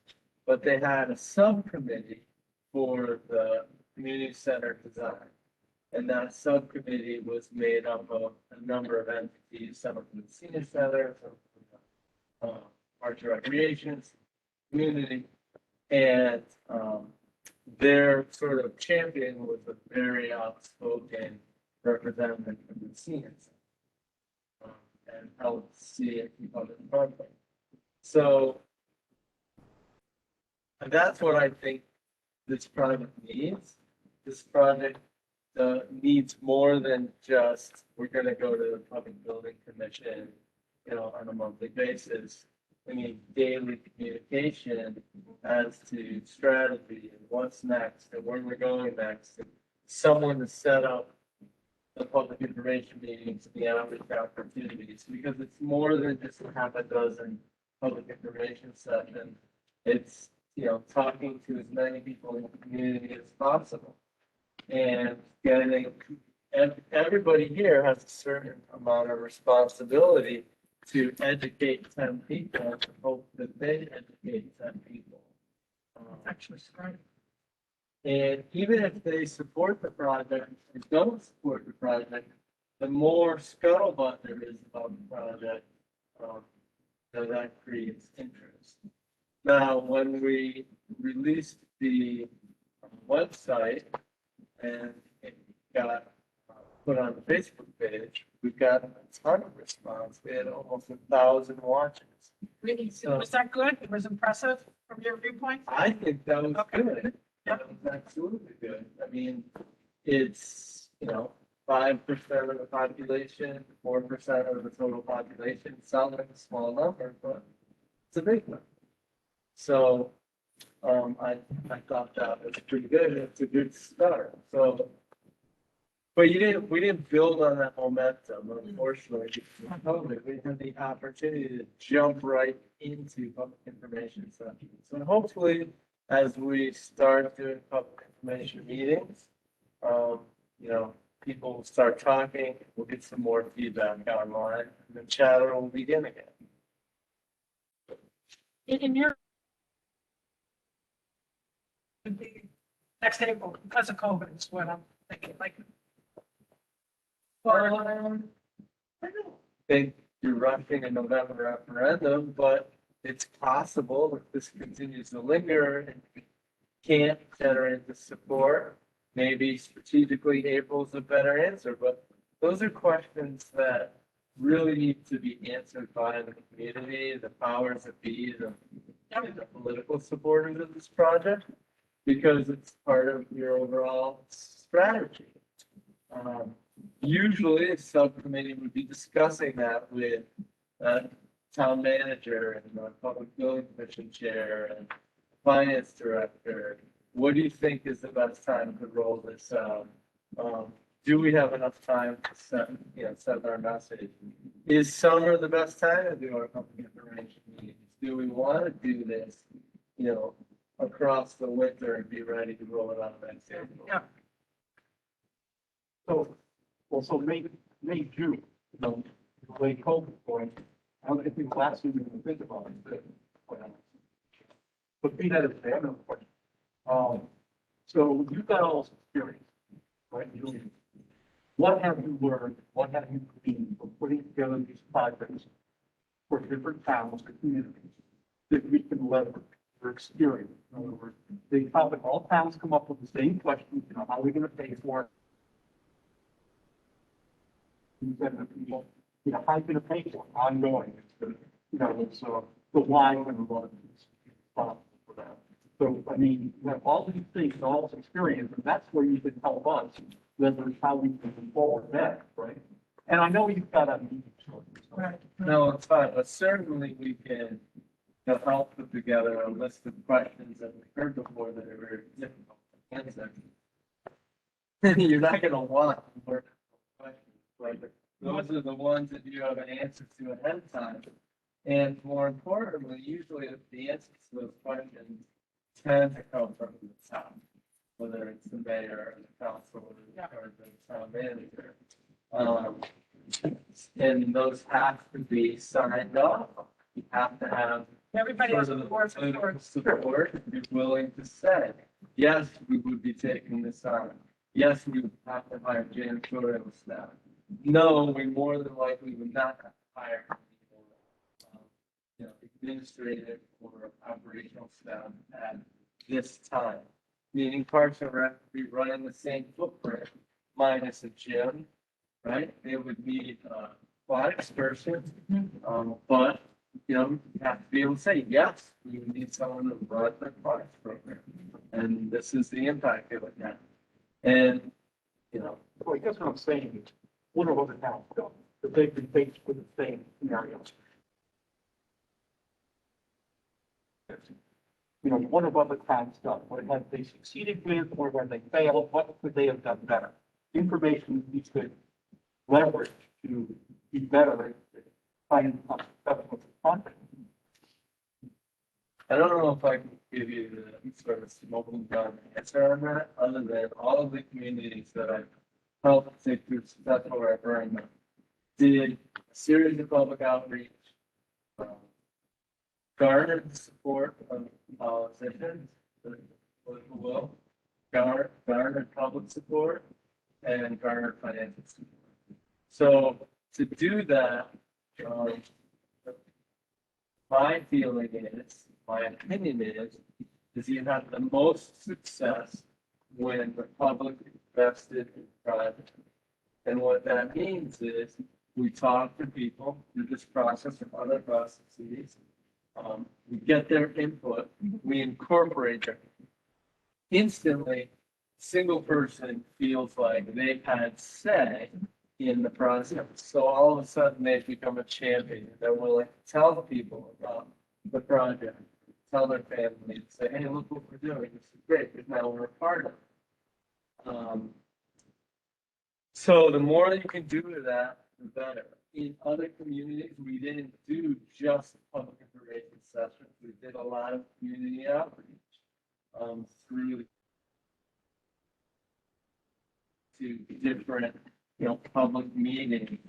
but they had a subcommittee for the community center design. And that subcommittee was made up of a number of entities, some of the senior center, some of the Parks and Recreation, community, and their sort of champion was a very outspoken representative of the senior center, and helped see it keep on in front of them. So that's what I think this project needs. This project needs more than just, we're gonna go to the Public Building Commission, on a monthly basis. We need daily communication as to strategy and what's next and where we're going next. And someone to set up the public information meetings, the outreach opportunities, because it's more than just a half a dozen public information session, it's, you know, talking to as many people in the community as possible. And getting, everybody here has a certain amount of responsibility to educate 10 people, and hope that they educate 10 people. Actually, right. And even if they support the project and don't support the project, the more scuttlebutt there is about the project, that creates interest. Now, when we released the website and it got put on the Facebook page, we got a ton of response. We had almost 1,000 watches. Really, So- was that good? It was impressive from your viewpoint? I think that was Okay. good. That was absolutely good. I mean, it's, you know, 5% of the population, 4% of the total population. Sounds like a small number, but it's a big number. So, I thought that was pretty good. It's a good start. So, but we didn't build on that momentum, unfortunately. Because of COVID, we had the opportunity to jump right into public information sessions. So hopefully, as we start doing public information meetings, you know, people will start talking, we'll get some more feedback online, and the chatter will begin again. In your next April, because of COVID is what I'm thinking, like. I don't think you're rushing a November referendum, but it's possible if this continues to linger and we can't generate the support, maybe strategically April's a better answer, but those are questions that really need to be answered by the community, the powers that be, the political supporters of this project, because it's part of your overall strategy. Usually, a subcommittee would be discussing that with town manager and the public building commission chair and finance director. What do you think is the best time to roll this out? Do we have enough time to send our message? Is summer the best time to do our public information meetings? Do we want to do this, you know, across the winter and be ready to roll it out next April? Yeah. So, well, so May, June, you know, the way COVID going, I don't think the last thing we can think about is that. But be that as it may, I have another question. So you've got all this experience, right? What have you learned, what have you gleaned from putting together these projects for different towns or communities that we can leverage your experience? In other words, they probably all towns come up with the same questions, you know, how are we gonna pay for it? You said that people, you know, how are you gonna pay for it, ongoing, it's the, you know, it's, the why and the what is responsible for that. So, I mean, you have all these things, all this experience, and that's where you can help us, whether it's how we can move forward next, right? And I know you've got a meeting. Right. No, it's fine, but certainly we can, you know, help put together a list of questions that we've heard before that are very difficult to answer. You're not gonna want more questions, right? Those are the ones that you have an answer to ahead of time. And more importantly, usually the answers to those questions tend to come from the top, whether it's the mayor or the council or the town manager. And those have to be signed off. You have to have Everybody has sort a of board political support. support and be willing to say, yes, we would be taking this on. Yes, we would have to hire janitorial staff. No, we more than likely would not have to hire people, you know, administrative or operational staff at this time. Meaning Parks and Rec would be running the same footprint minus a gym, right? They would need aquatics person, but you know, you have to be able to say, yes, we would need someone to run the aquatics program. And this is the impact it would have. And, you know, Well, I guess what I'm saying is, what are other towns done? That they've been faced with the same scenarios. You know, what have other towns done? What have they succeeded with, or when they failed, what could they have done better? Information we could leverage to be better at finding successful content. I don't know if I can give you the sort of smoking gun answer on that, other than all of the communities that I've helped take through successful referendum did a series of public outreach, garnered the support of politicians, the political will, garnered public support, and garnered financial support. So to do that, my feeling is, my opinion is you have the most success when the public invested in private. And what that means is we talk to people through this process and other processes. We get their input, we incorporate them. Instantly, single person feels like they've had say in the process. So all of a sudden they become a champion. They're willing to tell people about the project, tell their family, and say, hey, look what we're doing. This is great, because now we're a part of it. So the more that you can do with that, the better. In other communities, we didn't do just public information sessions. We did a lot of community outreach through to different, public meetings,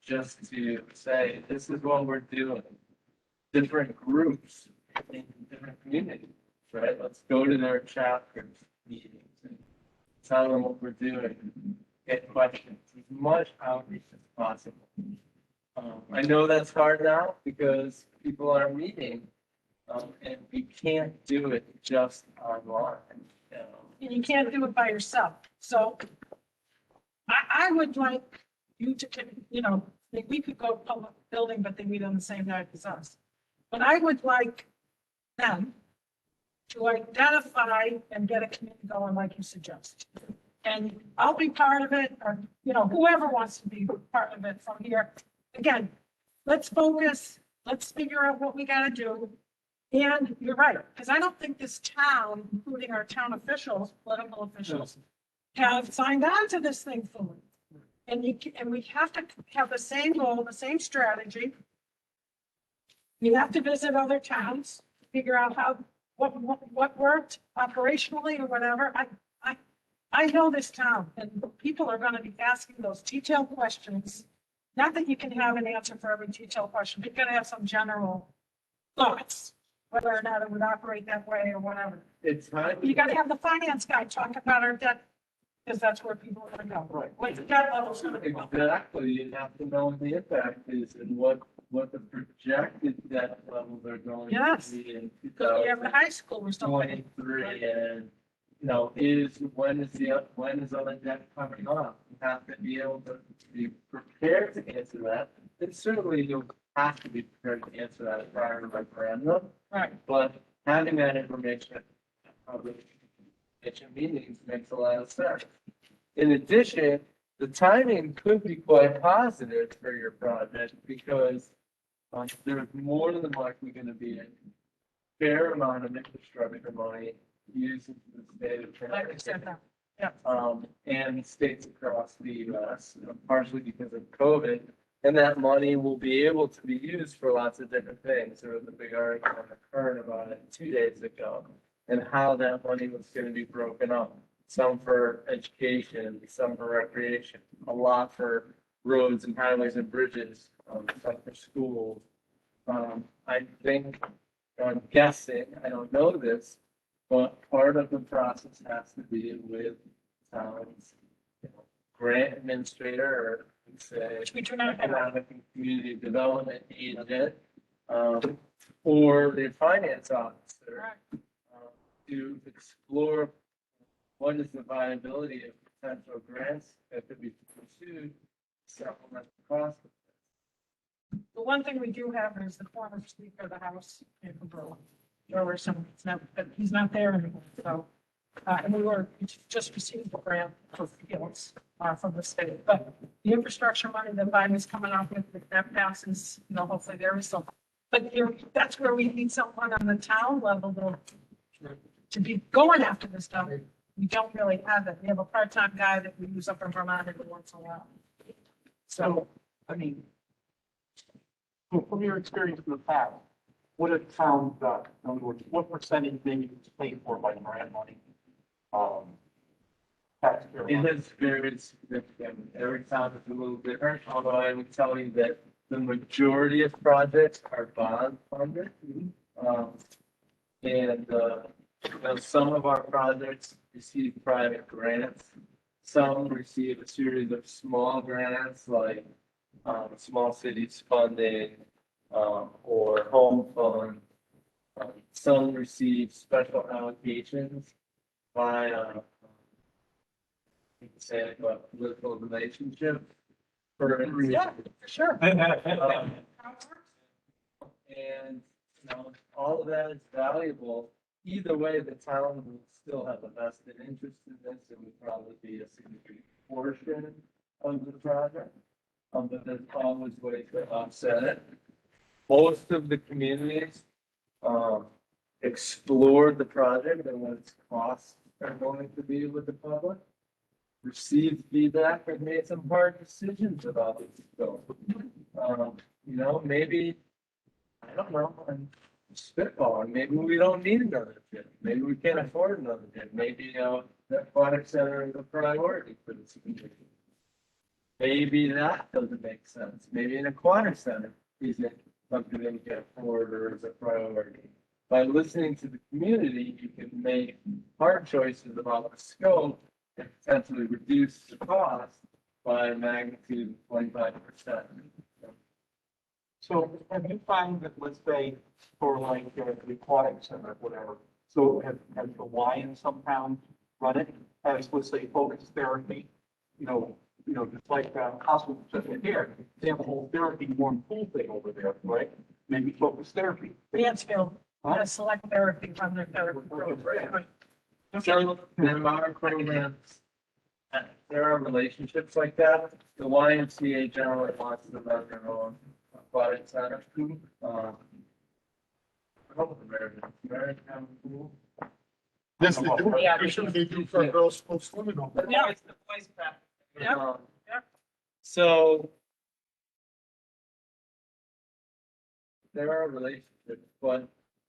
just to say, this is what we're doing. Different groups in different communities, right? Let's go to their chapters meetings and tell them what we're doing. Get questions, as much outreach as possible. I know that's hard now because people are meeting, and we can't do it just online. And you can't do it by yourself. So I would like you to, we could go to public building, but they meet on the same night as us. But I would like them to identify and get a committee going like you suggest. And I'll be part of it, or, whoever wants to be part of it from here. Again, let's focus, let's figure out what we gotta do. And you're right, because I don't think this town, including our town officials, political officials, have signed on to this thing fully. And we have to have the same goal, the same strategy. We have to visit other towns, figure out what worked operationally or whatever. I know this town, and people are gonna be asking those detailed questions. Not that you can have an answer for every detailed question, but you're gonna have some general thoughts, whether or not it would operate that way or whatever. It's time. You gotta have the finance guy talk about our debt, because that's where people are gonna go. Right. What's the debt level's gonna be? Exactly, you have to know what the impact is and what the projected debt levels are going Yes. to be in Because we have the high school or something. 2023, and when is other debt coming off? You have to be able to be prepared to answer that. And certainly you'll have to be prepared to answer that prior to referendum. Right. But having that information at public meetings makes a lot of sense. In addition, the timing could be quite positive for your project because there's more than likely going to be a fair amount of infrastructure money used in the state of Like I said, Connecticut. yeah. And states across the US, partially because of COVID. And that money will be able to be used for lots of different things. There was a big article on the Current about it 2 days ago, and how that money was going to be broken up. Some for education, some for recreation, a lot for roads and highways and bridges, some for schools. I think, I'm guessing, I don't know this, but part of the process has to be with town's grant administrator, or say, Which we do not have. economic and community development agent, or the finance officer, to explore what is the viability of potential grants that could be pursued to supplement the cost of this. The one thing we do have is the former Speaker of the House, April Berlin. But he's not there anymore, so, and we just received the grant for fields, from the state, but the infrastructure money that Biden's coming up with, if that passes, hopefully there is some. But that's where we need someone on the town level to be going after this stuff. We don't really have it. We have a part-time guy that we use up in Vermont every once in a while. So, I mean, from your experience in the past, what a town got, in other words, what percentage maybe is paid for by grant money? Taxpayer It money. is very significant. Every town is a little different, although I would tell you that the majority of projects are bond funded. And, you know, some of our projects receive private grants. Some receive a series of small grants like, small cities funding, or home fund. Some receive special allocations by, you can say like a political relationship. For instance. Yeah, for sure. And, you know, all of that is valuable. Either way, the town will still have a vested interest in this. It would probably be a significant portion of the project. But there's always ways to offset it. Most of the communities, explored the project and what its costs are going to be with the public. Received feedback and made some hard decisions about its scope. You know, maybe, I don't know, I'm spitballing, maybe we don't need another gym, maybe we can't afford another gym, maybe, the aquatic center is a priority for this community. Maybe that doesn't make sense, maybe an aquatic center isn't something that we can afford or is a priority. By listening to the community, you can make hard choices about the scope and potentially reduce the cost by a magnitude of 25%. So have you found that, let's say, for like the aquatic center, or whatever, so have the Y in some towns run it as, let's say, focused therapy? Just like hospital just here, they have a whole therapy warm pool thing over there, right? Maybe focused therapy. Mansfield, select therapy from their therapy program. So there are programs, there are relationships like that. The YMCA generally wants to run their own aquatic center. American Pool. This is, we should be doing for girls supposed to live on. Yeah, it's the place back. Yeah. Yeah. So there are relationships, but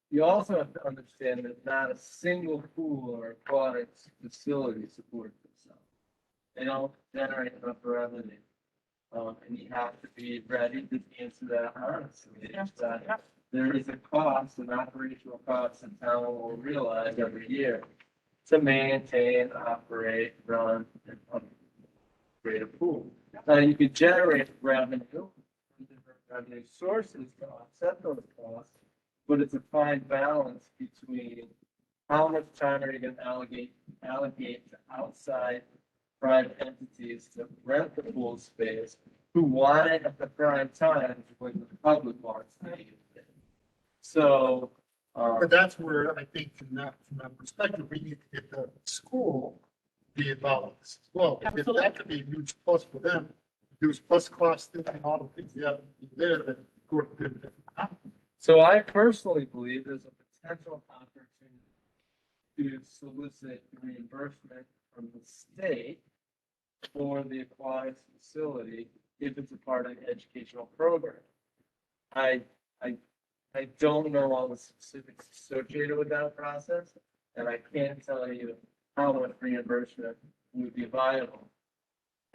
you also have to understand that not a single pool or aquatic facility supports itself. They don't generate enough revenue. And you have to be ready to answer that honestly. It's that there is a cost, an operational cost that town will realize every year to maintain, operate, run, and upgrade a pool. Now, you could generate revenue, different revenue sources to offset those costs, but it's a fine balance between how much time are you going to allocate to outside private entities to rent the pool space who want it at the prime time when the public wants to use it. So, But that's where I think from that perspective, we need to get the school to be involved in this as well. If that could be a huge plus for them, huge plus cost and all the things you have there that go to the different. so I personally believe there's a potential opportunity to solicit reimbursement from the state for the aquatics facility if it's a part of the educational program. I don't know all the specifics associated with that process, and I can't tell you how much reimbursement would be viable.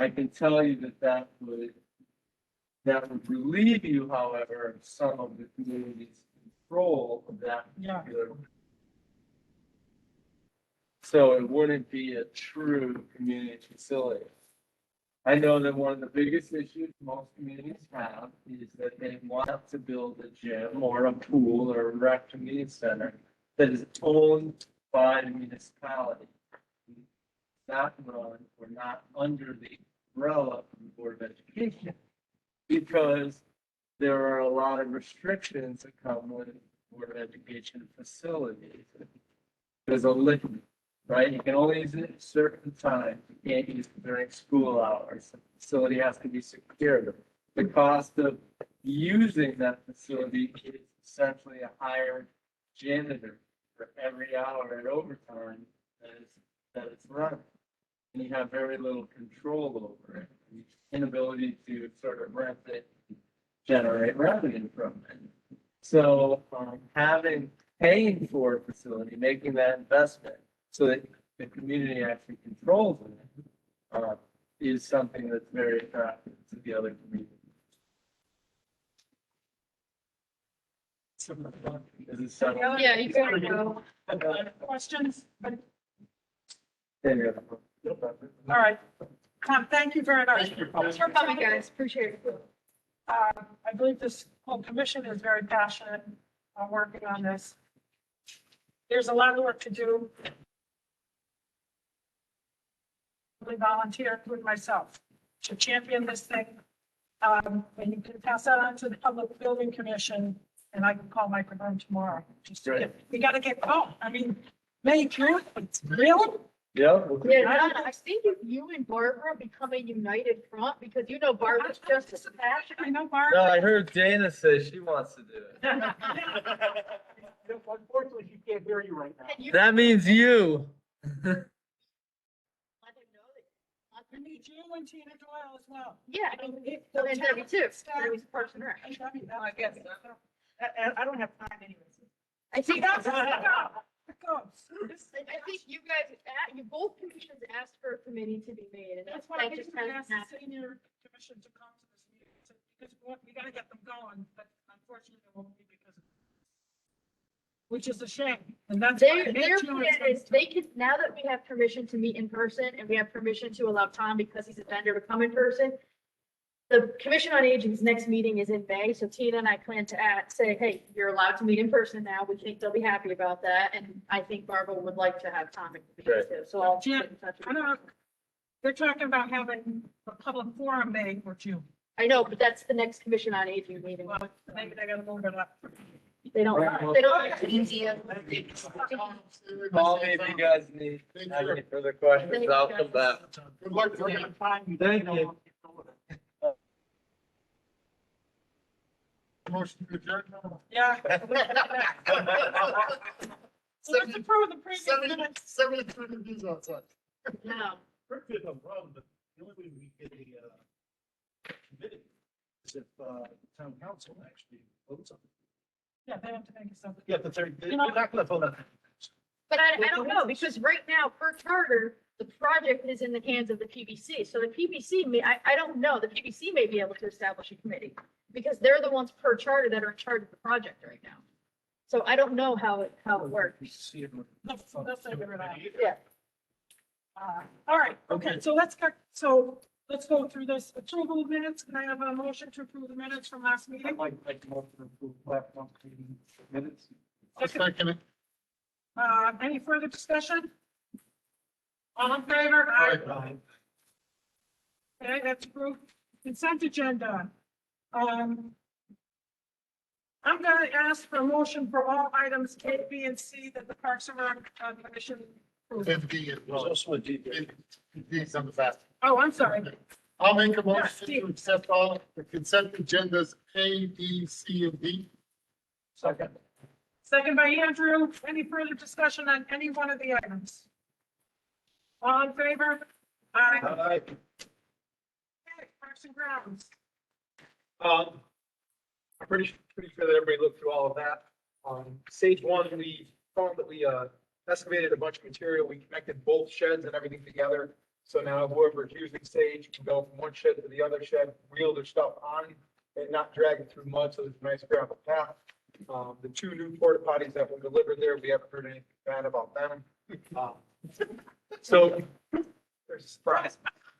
I can tell you that would relieve you, however, of some of the community's control of that particular. So it wouldn't be a true community facility. I know that one of the biggest issues most communities have is that they want to build a gym or a pool or a rec community center that is owned by the municipality. Not run or not under the umbrella of the Board of Education, because there are a lot of restrictions that come with Board of Education facilities. There's a limit. Right, you can only use it at a certain time, you can't use it during school hours, the facility has to be secure. The cost of using that facility is essentially a hired janitor for every hour at overtime that it's running. And you have very little control over it, inability to sort of rent it, generate revenue from it. So, paying for a facility, making that investment so that the community actually controls it, is something that's very attractive to the other communities. Is it so? Yeah, you gotta go. Questions? Any other- All right. Tom, thank you very much. Thanks for coming, guys. Appreciate it. I believe this whole commission is very passionate on working on this. There's a lot of work to do. I volunteer, including myself, to champion this thing. And you can pass that on to the Public Building Commission, and I can call Mike Brown tomorrow. Just to get, we gotta get going. I mean, May, June, it's real. Yeah. Yeah, Donna, I think if you and Barbara become a united front, because you know Barbara's just as passionate. I know No, Barbara. I heard Dana say she wants to do it. Unfortunately, she can't hear you right now. And you That means you. let him know that. We need you and Tina Doyle as well. Yeah, I mean, and Debbie too. Debbie's a person, right? I guess. I don't have time anyways. I think It goes. I think you guys, you both commissions asked for a committee to be made, and That's why I that just basically hasn't asked the happened. senior commission to come to this meeting, because we gotta get them going, but unfortunately, it won't be because of. Which is a shame, and that's. why Their June plan is, they can, now that we have permission to meet in person, and we have permission to allow Tom, because he's a vendor, to come in person. The Commission on Aging's next meeting is in May, so Tina and I plan to say, hey, you're allowed to meet in person now. We think they'll be happy about that, and I think Barbara would like to have Tom at the meeting too, so I'll Jim, get in touch with I don't you. know, they're talking about having a public forum May or June. I know, but that's the next Commission on Aging meeting. Well, maybe they gotta move it up. They don't, Call me if you guys need any further questions. I'll come back. Good luck to you. Thank you. Motion to adjourn. Yeah. So let's approve the previous minutes. 73 degrees outside. No. Correct me if I'm wrong, but the only way we get a committee is if town council actually votes on it. Yeah, they have to make a separate. Yeah, but they're You know- not gonna vote on it. But I don't know, because right now, per charter, the project is in the hands of the PBC. So the PBC I don't know, the PBC may be able to establish a committee, because they're the ones per charter that are in charge of the project right now. So I don't know how it works. Let's figure it out. Yeah. All right, okay, so let's go through this approval of minutes. Can I have a motion to approve the minutes from last meeting? I'd like to make a motion to approve last month's meeting minutes. I'll second it. Any further discussion? All in favor? Aye. Okay, that's approved. Consent agenda. I'm gonna ask for a motion for all items A, B, and C that the Parks and Rec Commission approved. And D as There's well. also a G. D's on the back. Oh, I'm sorry. I'll make a Yeah, motion Steve. to accept all the consent agendas A, B, C, and D. Second. Second by Andrew. Any further discussion on any one of the items? All in favor? Aye. Okay, Parks and Grounds. I'm pretty sure that everybody looked through all of that. Stage one, we found that we excavated a bunch of material. We connected both sheds and everything together. So now whoever's using stage can go from one shed to the other shed, wheel their stuff on and not drag it through mud. So there's a nice gravel path. The two new porta potties that were delivered there, we haven't heard anything bad about them. So there's a surprise.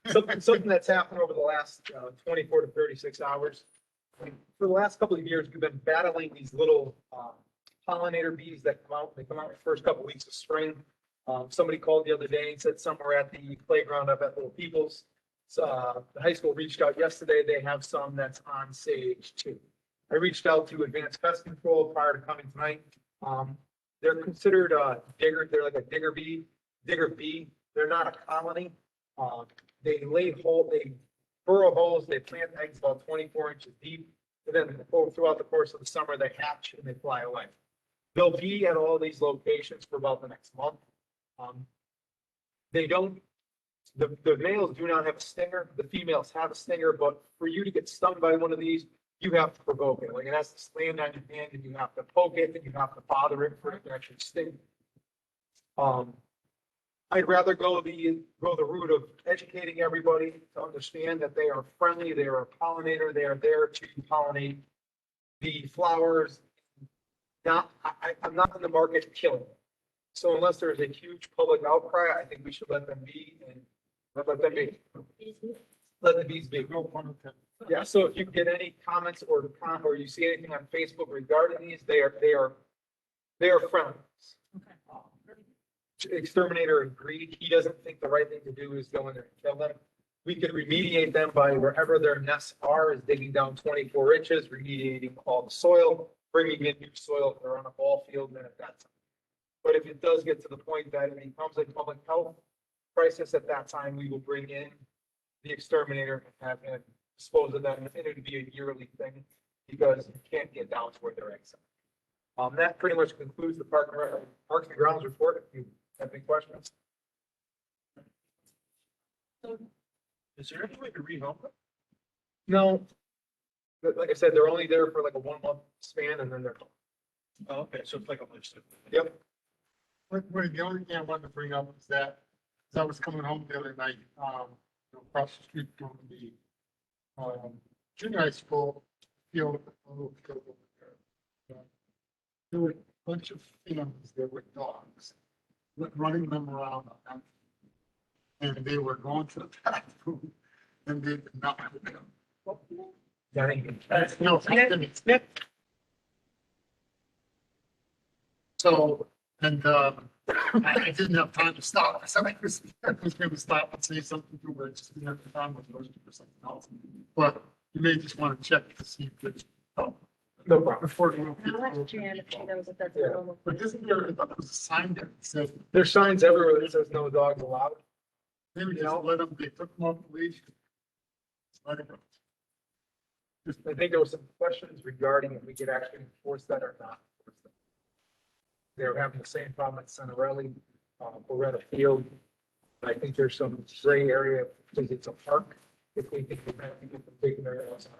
Something that's happened over the last 24 to 36 hours. For the last couple of years, we've been battling these little pollinator bees that come out. They come out the first couple of weeks of spring. Somebody called the other day and said somewhere at the playground up at Little People's. So the high school reached out yesterday. They have some that's on stage 2. I reached out to Advanced Pest Control prior to coming tonight. They're considered digger. They're like a digger bee. They're not a colony. They burrow holes. They plant eggs about 24 inches deep. And then throughout the course of the summer, they hatch and they fly away. They'll be at all these locations for about the next month. The males do not have a stinger. The females have a stinger, but for you to get stung by one of these, you have to provoke it. Like it has to land on your hand and you have to poke it and you have to bother it for it to actually sting. I'd rather go the route of educating everybody to understand that they are friendly, they are a pollinator, they are there to pollinate the flowers. I'm not in the market to kill them. So unless there's a huge public outcry, I think we should let them be and let them be. Let the bees be. Yeah, so if you get any comments or you see anything on Facebook regarding these, they are friendly. Exterminator agreed. He doesn't think the right thing to do is go in there and kill them. We could remediate them by wherever their nests are, is digging down 24 inches, remediating all the soil, bringing in new soil if they're on a ball field, then at that time. But if it does get to the point that it becomes a public health crisis, at that time, we will bring in the exterminator and have him dispose of them, and it would be a yearly thing because you can't get down to where their eggs are. That pretty much concludes the Parks and Grounds report. If you have any questions? Is there any way to rehome them? No. But like I said, they're only there for like a 1 month span and then they're gone. Oh, okay, so it's like a list. Yep. The only thing I wanted to bring up is that, as I was coming home the other night, across the street from the, junior high school field, there were a bunch of families there with dogs, running them around. And they were going to the bathroom and they did not. No, so, and, I didn't have time to stop. So I was going to stop and say something to her, just didn't have time with those or something else. But you may just want to check to see if there's, no problem. Before. I'll ask Jan if she knows if that's. Yeah. But isn't there, I thought there was a sign that said, There's signs everywhere that says no dogs allowed. maybe just let them, they took them off the leash. Let them go. I think there was some questions regarding if we could actually enforce that or not. They were having the same problem at Centerelli, Loretta Field. I think there's some gray area because it's a park. If we think we're going to get them taken there. So,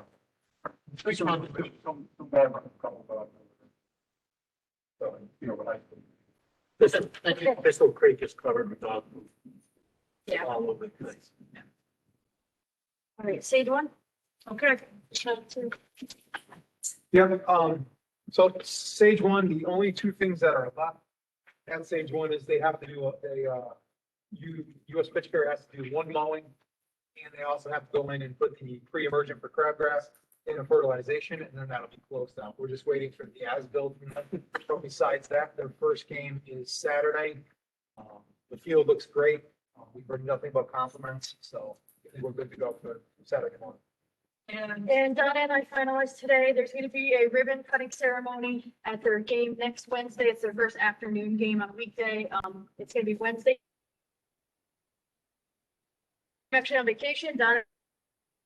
you know what Crystal Creek is covered with dog food. Yeah. All over the place. All right, Sage one? Okay. Yeah, so Sage One, the only two things that are left at Sage One is they have to do US Pitch Care has to do one mowing. And they also have to go in and put the pre-emergent for crabgrass in a fertilization, and then that'll be closed out. We're just waiting for the as-built. But besides that, their first game is Saturday. The field looks great. We've heard nothing but compliments, so I think we're good to go for Saturday morning. And Donna and I finalized today, there's going to be a ribbon cutting ceremony at their game next Wednesday. It's their first afternoon game on a weekday. It's going to be Wednesday. I'm actually on vacation. Donna,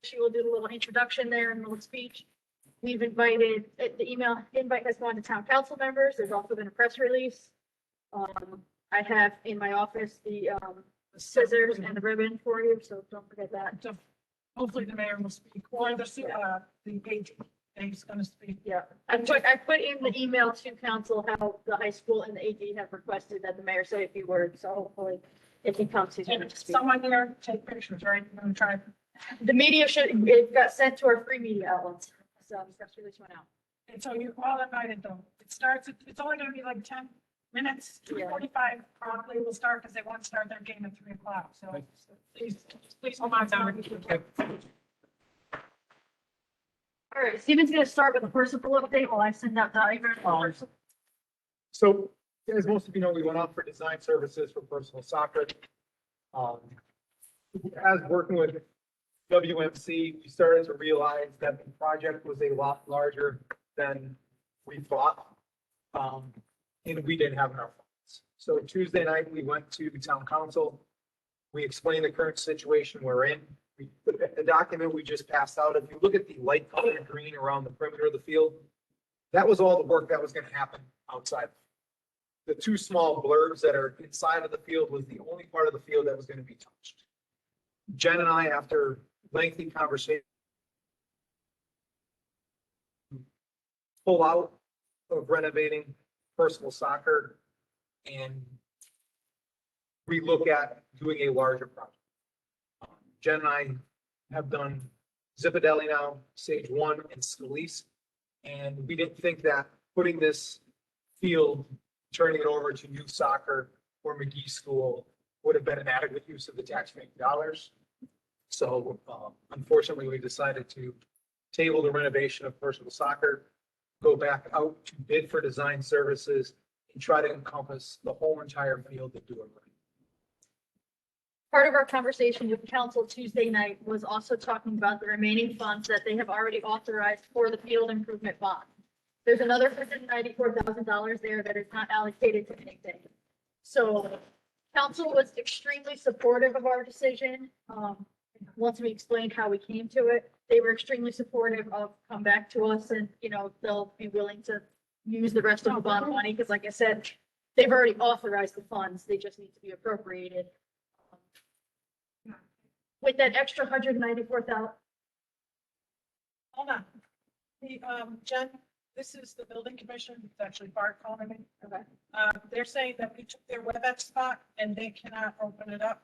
she will do the little introduction there and a little speech. We've invited, the email invite has gone to town council members. There's also been a press release. I have in my office the scissors and the ribbon for you, so don't forget that. So hopefully the mayor will speak, or the AG is going to speak. Yeah, I put in the email to council how the high school and the AD have requested that the mayor say a few words, so hopefully if he comes, he's going to speak. Someone there take pictures, right? I'm going to try. The media it got sent to our free media outlets, so the press release went out. And so you're all invited though. It's only going to be like 10 minutes, 3:45 probably will start because they want to start their game at 3 o'clock. So please hold on down. All right, Steven's going to start with a personal update while I send out the Ivan. So, as most of you know, we went out for design services for personal soccer. As working with WMC, we started to realize that the project was a lot larger than we thought. And we didn't have enough funds. So Tuesday night, we went to the town council. We explained the current situation we're in. The document we just passed out, if you look at the light colored green around the perimeter of the field, that was all the work that was going to happen outside. The two small blurbs that are inside of the field was the only part of the field that was going to be touched. Jen and I, after lengthy conversation, pull out of renovating Percival Soccer and relook at doing a larger project. Jen and I have done Zipadelli now, Sage One and Scalise. And we didn't think that putting this field, turning it over to youth soccer or McGee School would have been an adequate use of the taxpaying dollars. So unfortunately, we decided to table the renovation of Percival Soccer, go back out to bid for design services and try to encompass the whole entire field and do it right. Part of our conversation with council Tuesday night was also talking about the remaining funds that they have already authorized for the field improvement bond. There's another $194,000 there that is not allocated to anything. So council was extremely supportive of our decision. Once we explained how we came to it, they were extremely supportive of come back to us and, you know, they'll be willing to use the rest of the bond money. Because like I said, they've already authorized the funds. They just need to be appropriated. With that extra $194,000. Hold on. The, Jen, this is the building commission, it's actually Bart calling me. Okay. They're saying that we took their WebEx spot and they cannot open it up.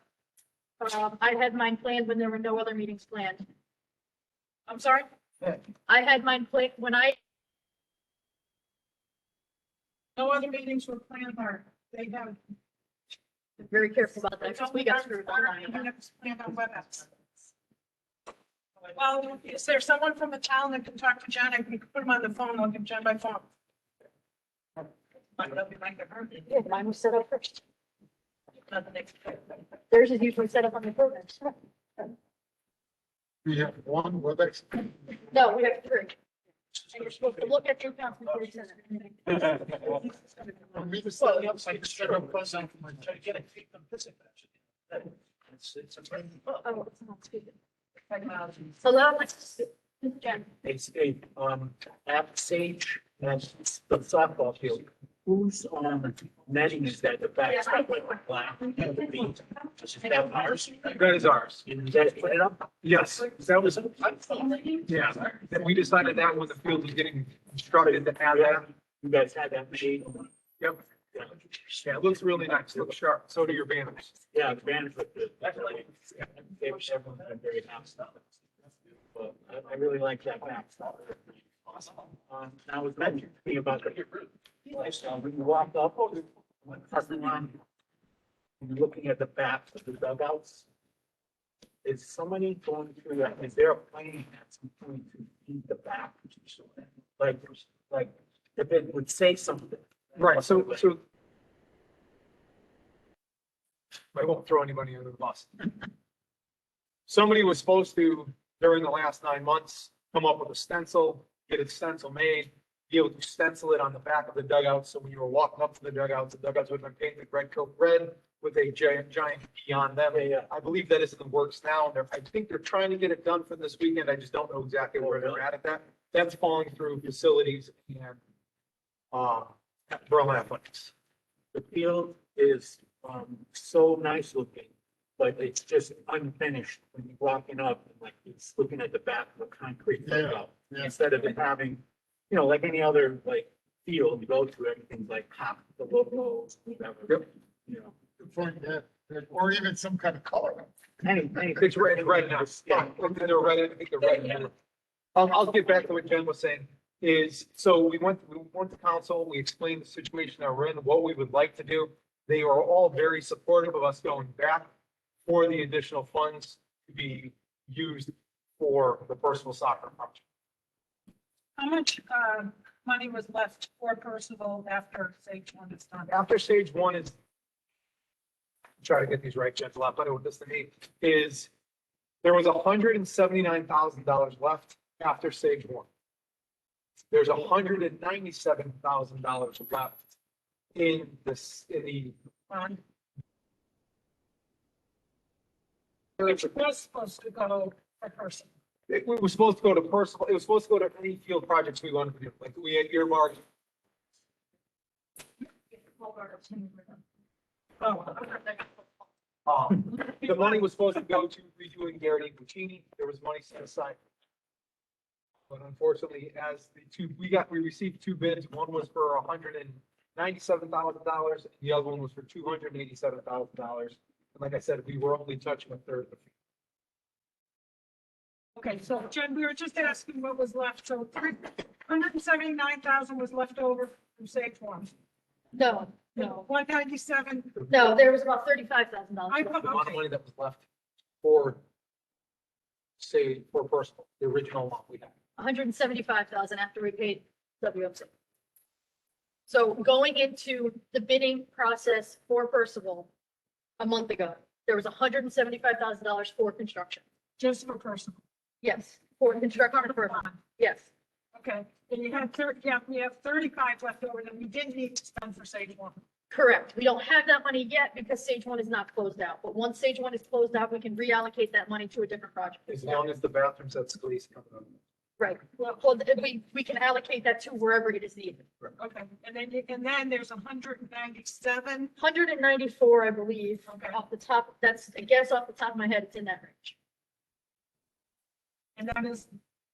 I had mine planned when there were no other meetings planned. I'm sorry? I had mine planned when No other meetings were planned, or they have. very careful about that because we got screwed online. Planned on WebEx. Well, is there someone from the town that can talk to Jen? I can put him on the phone. I'll give Jen my phone. Yeah, mine was set up first. Theirs is usually set up on the program. We have one WebEx. No, we have 3. And you're supposed to look at your council. We just set it up so I can shut up present. Try to get it. Oh, it's not speaking. Hello, Jen. It's a, at Sage, that's the softball field. Who's netting is that the back? That ours? That is ours. You guys put it up? Yes, that was, yeah, that we decided that when the field was getting constructed to have that. You guys had that made? Yep. Yeah, it looks really nice, looks sharp. So do your banners. Yeah, the banners look good. Definitely. Everyone's been very happy. But I really like that back. Now it's mentioned to me about the. When you walk up, parking lot, and you're looking at the back of the dugouts. Is somebody going through that? Is there a plan at some point to feed the back? Like, if it would say something. Right, so I won't throw anybody under the bus. Somebody was supposed to, during the last 9 months, come up with a stencil, get a stencil made, be able to stencil it on the back of the dugout. So when you were walking up to the dugouts would have been painted red coat red with a giant E on them. I believe that is in the works now. I think they're trying to get it done for this weekend. I just don't know exactly where they're at that. That's falling through facilities and Berlin Athletics. The field is so nice looking, but it's just unfinished when you're walking up and like it's looking at the back of a concrete dugout. Instead of it having, you know, like any other like field you go to, everything's like top, the logo, whatever. You know. Good point, yeah. Or even some kind of color. It's red now. Yeah, they're red. I think they're red now. I'll get back to what Jen was saying is, so we went to council, we explained the situation that we're in, what we would like to do. They are all very supportive of us going back for the additional funds to be used for the Percival soccer project. How much money was left for Percival after Sage One is done? After Stage One is, try to get these right, Jen's a lot better with this than me, is there was $179,000 left after Stage One. There's $197,000 left in this, in the. Which was supposed to go per person. It was supposed to go to Percival, it was supposed to go to any field projects we wanted to do, like we had earmarked. The money was supposed to go to redoing Garrity and Puccini, there was money set aside. but unfortunately, as we received two bids, one was for $197,000, the other one was for $287,000. And like I said, we were only touching a third of the fee. Okay, so Jen, we were just asking what was left, so 179,000 was left over from Sage One. No, 197, no, there was about $35,000. I The put, amount of okay, money that was left for, say, for personal, the original one we had. 175,000 after we paid WMC. So going into the bidding process for Percival a month ago, there was $175,000 for construction. just for personal. Yes, for construction for, yes, Okay, and you had we have 35 left over that we didn't need to spend for Sage One. correct. We don't have that money yet because Sage One is not closed out. But once Sage One is closed out, we can reallocate that money to a different project. As long as the bathrooms at Scalise coming up. Right. Well, we can allocate that to wherever it is needed. Okay, and then there's 197. 194, I believe, Okay. off the top. That's a guess off the top of my head. It's in that range. And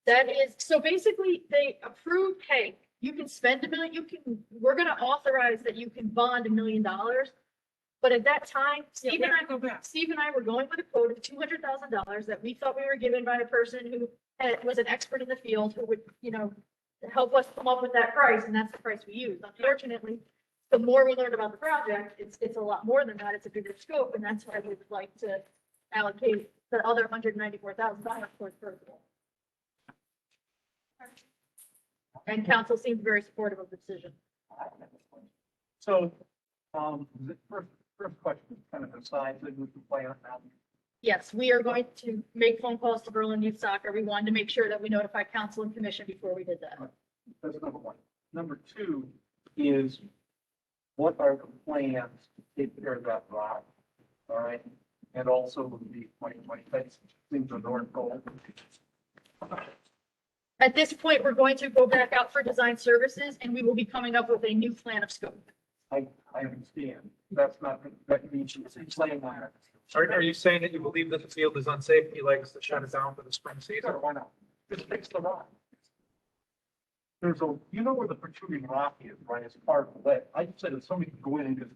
That is, so basically they approved, hey, you can spend $1 million, we're gonna authorize that you can bond $1 million. But at that time, Steve and I were going with a quote of $200,000 that we thought we were given by a person who was an expert in the field who would, help us come up with that price, and that's the price we used. Unfortunately, the more we learned about the project, it's a lot more than that. It's a bigger scope, and that's why we would like to allocate the other $194,000 towards Percival. And council seemed very supportive of the decision. So, the first question, kind of aside, that we can play on now. Yes, we are going to make phone calls to Berlin Youth Soccer. We wanted to make sure that we notify council and commission before we did that. That's number one. Number two is, what are the plans to take care of that rock? All right, and also the 2026 things are North Pole. At this point, we're going to go back out for design services and we will be coming up with a new plan of scope. I understand. That's not, that means it's playing on it. Are you saying that you believe that the field is unsafe? He likes to shut it down for the spring season? Sure, why not? Just fix the rock. There's where the protruding rock is, right? It's part of the ledge. I just said if somebody could go in and just,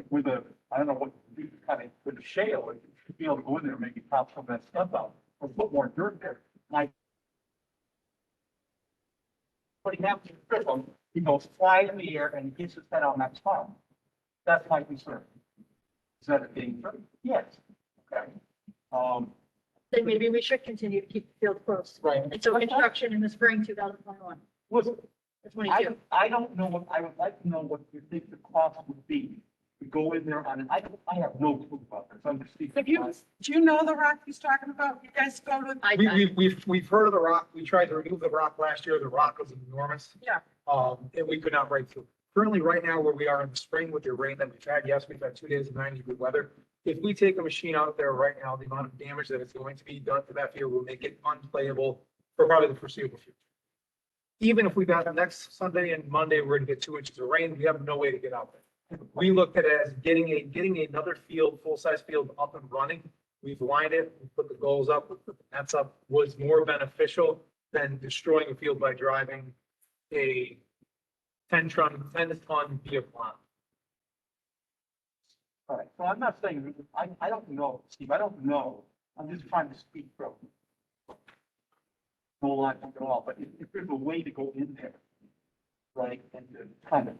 with I don't know what, kind of, with a shale, you should be able to go in there and maybe pop some of that stuff out or put more dirt there. What he happens to he goes fly in the air and he hits his head on that spot. That's my concern. Is that a danger? Yes. Okay. Then maybe we should continue to keep the field closed. Right. Until construction in the spring 2021. Listen, or 22. I don't know what, I would like to know what you think the cost would be to go in there on it. I have no clue about this. I'm just speaking. do you know the rock he's talking about? You guys go to. We've heard of the rock. We tried to remove the rock last year. The rock was enormous. Yeah. And we could not break through. Currently, right now, where we are in the spring with the rain that we've had, yes, we've had 2 days of 90-degree weather. If we take a machine out there right now, the amount of damage that is going to be done to that field will make it unplayable for probably the foreseeable future. Even if we got next Sunday and Monday, we're gonna get 2 inches of rain, we have no way to get out there. We looked at it as getting another field, full-size field up and running. We've lined it, we put the goals up, we put the nets up, was more beneficial than destroying a field by driving a 10-ton vehicle on. All right, so I'm not saying, I don't know, Steve, I don't know. I'm just trying to speak from no line at all, but if there's a way to go in there, right, and to kind of.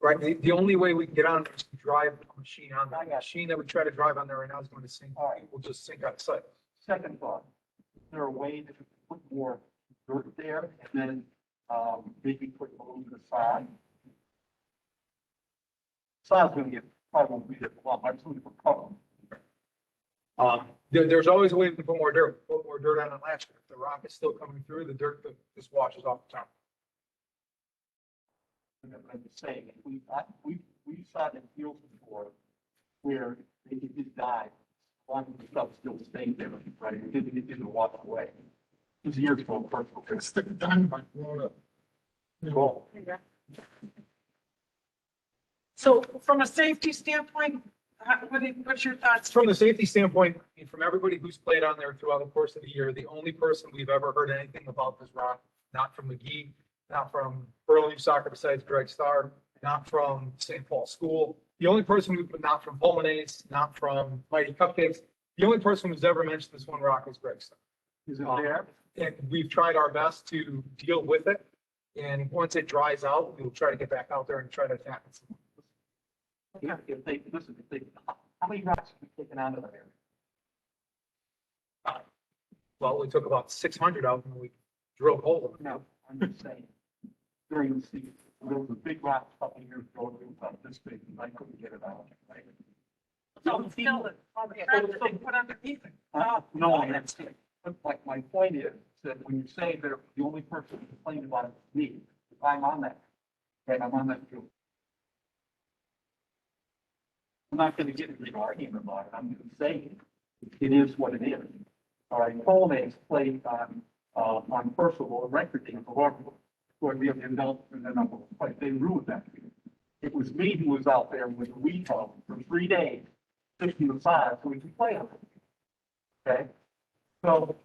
Right, the only way we can get on is to drive a machine on there. The machine that we try to drive on there right now is going to sink. All right. We'll just sink out of sight. Second thought, is there a way that we put more dirt there and then, maybe put a little bit of sod? Sod's gonna get, probably won't be there for long, I'm just looking for cover. There's always a way to put more dirt, on it last year. If the rock is still coming through, the dirt just washes off the top. I'm just saying, we saw the fields before where they just died. A lot of the stuff still staying there, right? It didn't walk away. It was years ago, personal. Stick it down, but blow it up. Cool. So from a safety standpoint, What's your thoughts? From the safety standpoint, I mean, from everybody who's played on there throughout the course of the year, the only person we've ever heard anything about this rock, not from McGee, not from Berlin Soccer besides Greg Starr, not from St. Paul School. The only person who, not from Pulmonace, not from Mighty Cupcakes, the only person who's ever mentioned this one rock is Greg Starr. Is it there? And we've tried our best to deal with it. And once it dries out, we'll try to get back out there and try to attack it. If they, listen, if they, how many rocks have you taken out of there? Well, we took about 600 out when we drilled holes. No, I'm just saying. During the season, there was a big rock a couple of years ago, it was about this big, and I couldn't get it out, right? So still, on the ground that they put underneath it. No, I'm not saying, but like, my point is that when you say they're the only person who complained about it is me, if I'm on that, right, I'm on that field. I'm not gonna get into an argument about it, I'm gonna say it is what it is. All right, Pulmonace played on Percival, a record team for Orville, where we have developed in the number of plays, they ruined that. It was me who was out there with a weed hog for 3 days, 60-5, so we could play on it. Okay? So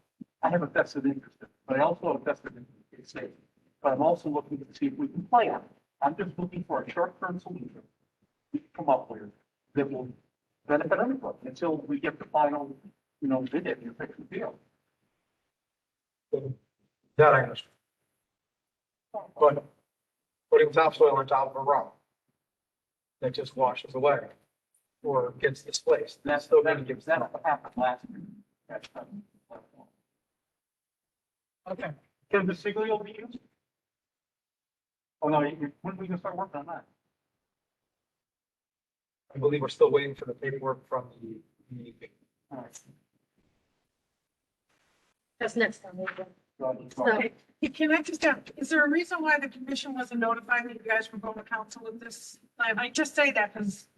I have a vested interest in it, but I also have a vested interest in safety. But I'm also looking to see if we can play on it. I'm just looking for a short-term solution we can come up with that will benefit everybody until we get the final, bid it and fix the deal. That I understand. But putting topsoil on top of a rock that just washes away or gets displaced, that's still going to give That's that. what happened last year. That's, Okay. Can the signal be used? Oh, no, when are we gonna start working on that? I believe we're still waiting for the paperwork from the All right. That's next time. So, Can I just, is there a reason why the commission wasn't notified that you guys were going to council with this? I just say that because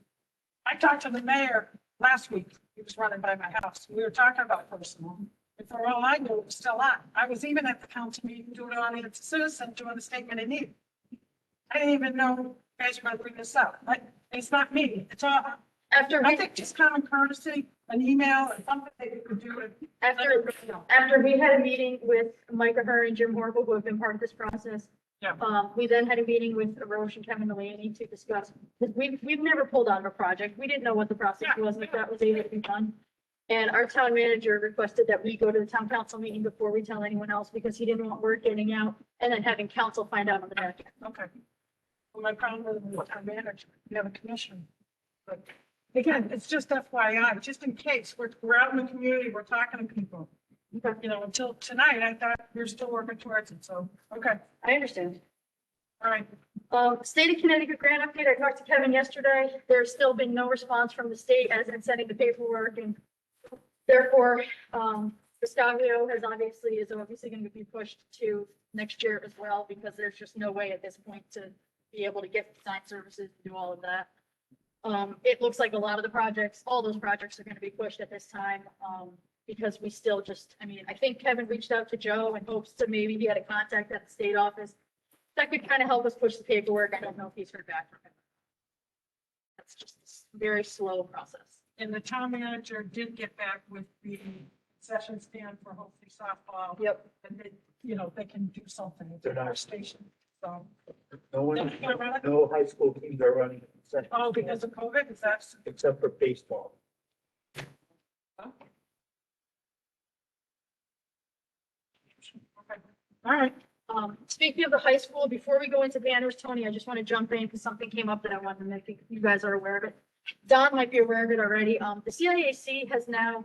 I talked to the mayor last week. He was running by my house. We were talking about personal. And for all I knew, it was still on. I was even at the council meeting doing audience of citizen, doing the statement of need. I didn't even know you guys were going to bring this up. It's not me. It's all, after I we, think just common courtesy, an email or something that you could do. after we had a meeting with Mike Ahern and Jim Horrible, who have been part of this process. Yeah. We then had a meeting with Arosh and Kevin Delaney to discuss, because we've never pulled out of a project. We didn't know what the process was, if that was able to be done. And our town manager requested that we go to the town council meeting before we tell anyone else, because he didn't want word getting out and then having council find out on the back end. Okay. Well, my problem with the town manager, we have a commission. But again, it's just FYI, just in case we're out in the community, we're talking to people. Until tonight, I thought we were still working towards it. So, okay. I understand. All right. State of Connecticut grant update. I talked to Kevin yesterday. There's still been no response from the state as in sending the paperwork, and therefore, Gustavio is obviously going to be pushed to next year as well, because there's just no way at this point to be able to get design services to do all of that. It looks like a lot of the projects, all those projects are going to be pushed at this time. Because we still I think Kevin reached out to Joe in hopes to maybe he had a contact at the state office. That could kind of help us push the paperwork. I don't know if he's heard back from him. That's just a very slow process. And the town manager did get back with the session stand for hopefully softball. Yep. And they can do something with They're their not- station. So, no high school teams are running oh, because of COVID, is that? except for baseball. All right. Speaking of the high school, before we go into banners, Tony, I just want to jump in because something came up that I wanted to make, you guys are aware of it. Don might be aware of it already. The CIAC has now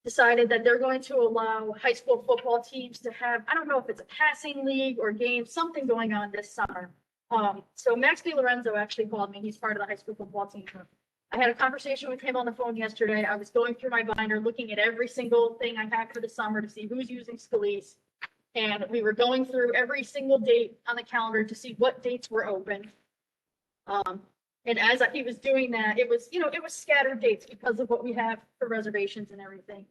decided that they're going to allow high school football teams to have, I don't know if it's a passing league or game, something going on this summer. So Max DiLorenzo actually called me. He's part of the high school football team. I had a conversation with him on the phone yesterday. I was going through my binder, looking at every single thing I had for the summer to see who's using Scalise. And we were going through every single date on the calendar to see what dates were open. And as he was doing that, it was scattered dates because of what we have for reservations and everything.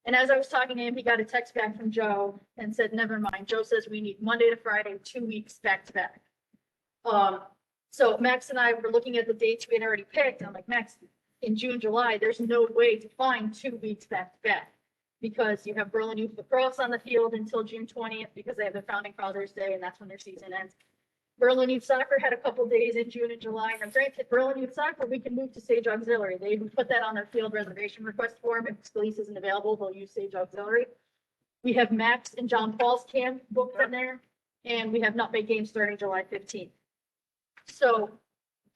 And as I was talking to him, he got a text back from Joe and said, never mind. Joe says we need Monday to Friday, 2 weeks back to back. So Max and I were looking at the dates we had already picked. I'm like, Max, in June, July, there's no way to find 2 weeks back to back. Because you have Berlin Youth Lacrosse on the field until June 20th, because they have their Founding Fathers Day, and that's when their season ends. Berlin Youth Soccer had a couple days in June and July. Now granted, Berlin Youth Soccer, we can move to Sage Auxiliary. They even put that on their field reservation request form. If Scalise isn't available, they'll use Sage Auxiliary. We have Max and John Paul's camp booked in there, and we have Nutmeg games starting July 15th. So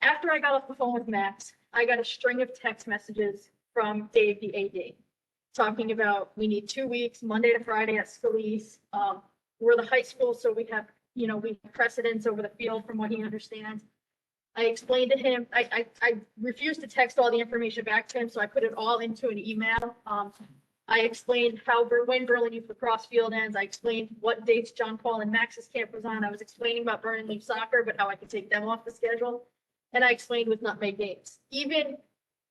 after I got off the phone with Max, I got a string of text messages from Dave, the AD, talking about we need 2 weeks, Monday to Friday at Scalise. We're the high school, so we have precedence over the field from what he understands. I explained to him, I refused to text all the information back to him, so I put it all into an email. I explained when Berlin Youth Lacrosse field ends. I explained what dates John Paul and Max's camp was on. I was explaining about Berlin Youth Soccer, but how I could take them off the schedule. And I explained with Nutmeg games. Even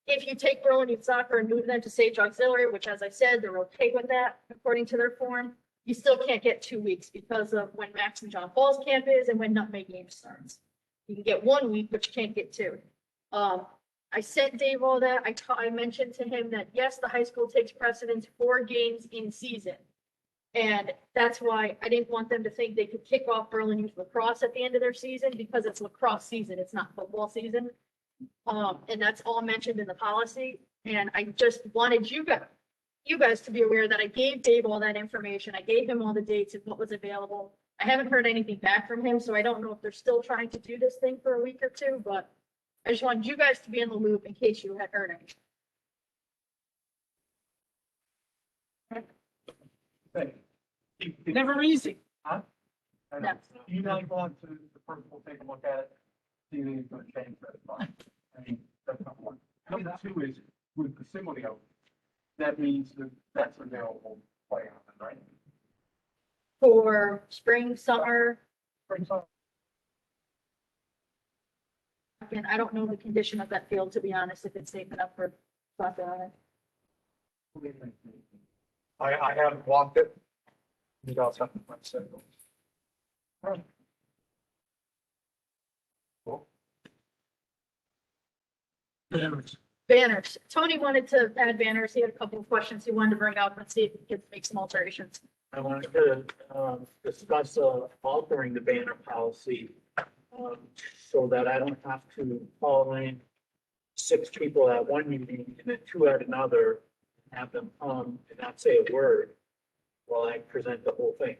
if you take Berlin Youth Soccer and move them to Sage Auxiliary, which as I said, they're okay with that according to their form, you still can't get 2 weeks because of when Max and John Paul's camp is and when Nutmeg game starts. You can get 1 week, but you can't get 2. I sent Dave all that. I mentioned to him that yes, the high school takes precedence 4 games in season. And that's why I didn't want them to think they could kick off Berlin Youth Lacrosse at the end of their season, because it's lacrosse season. It's not football season. And that's all mentioned in the policy. And I just wanted you guys to be aware that I gave Dave all that information. I gave him all the dates and what was available. I haven't heard anything back from him, so I don't know if they're still trying to do this thing for a week or 2, but I just wanted you guys to be in the loop in case you had heard anything. Never easy. Huh? I know. Email one to the person will take a look at it, see if he's gonna change that. Fine. I mean, that's not one. Number 2 is with the Simulio, that means that that's available to play on, right? For spring, summer, Spring, summer. and I don't know the condition of that field, to be honest, if it's safe enough for soccer on it. What do you think? I haven't walked it. You guys have to find signals. Right. Banners. Tony wanted to add banners. He had a couple of questions he wanted to bring up and see if he could make some alterations. I wanted to discuss altering the banner policy so that I don't have to call in 6 people at one meeting and then 2 at another, have them come and not say a word while I present the whole thing.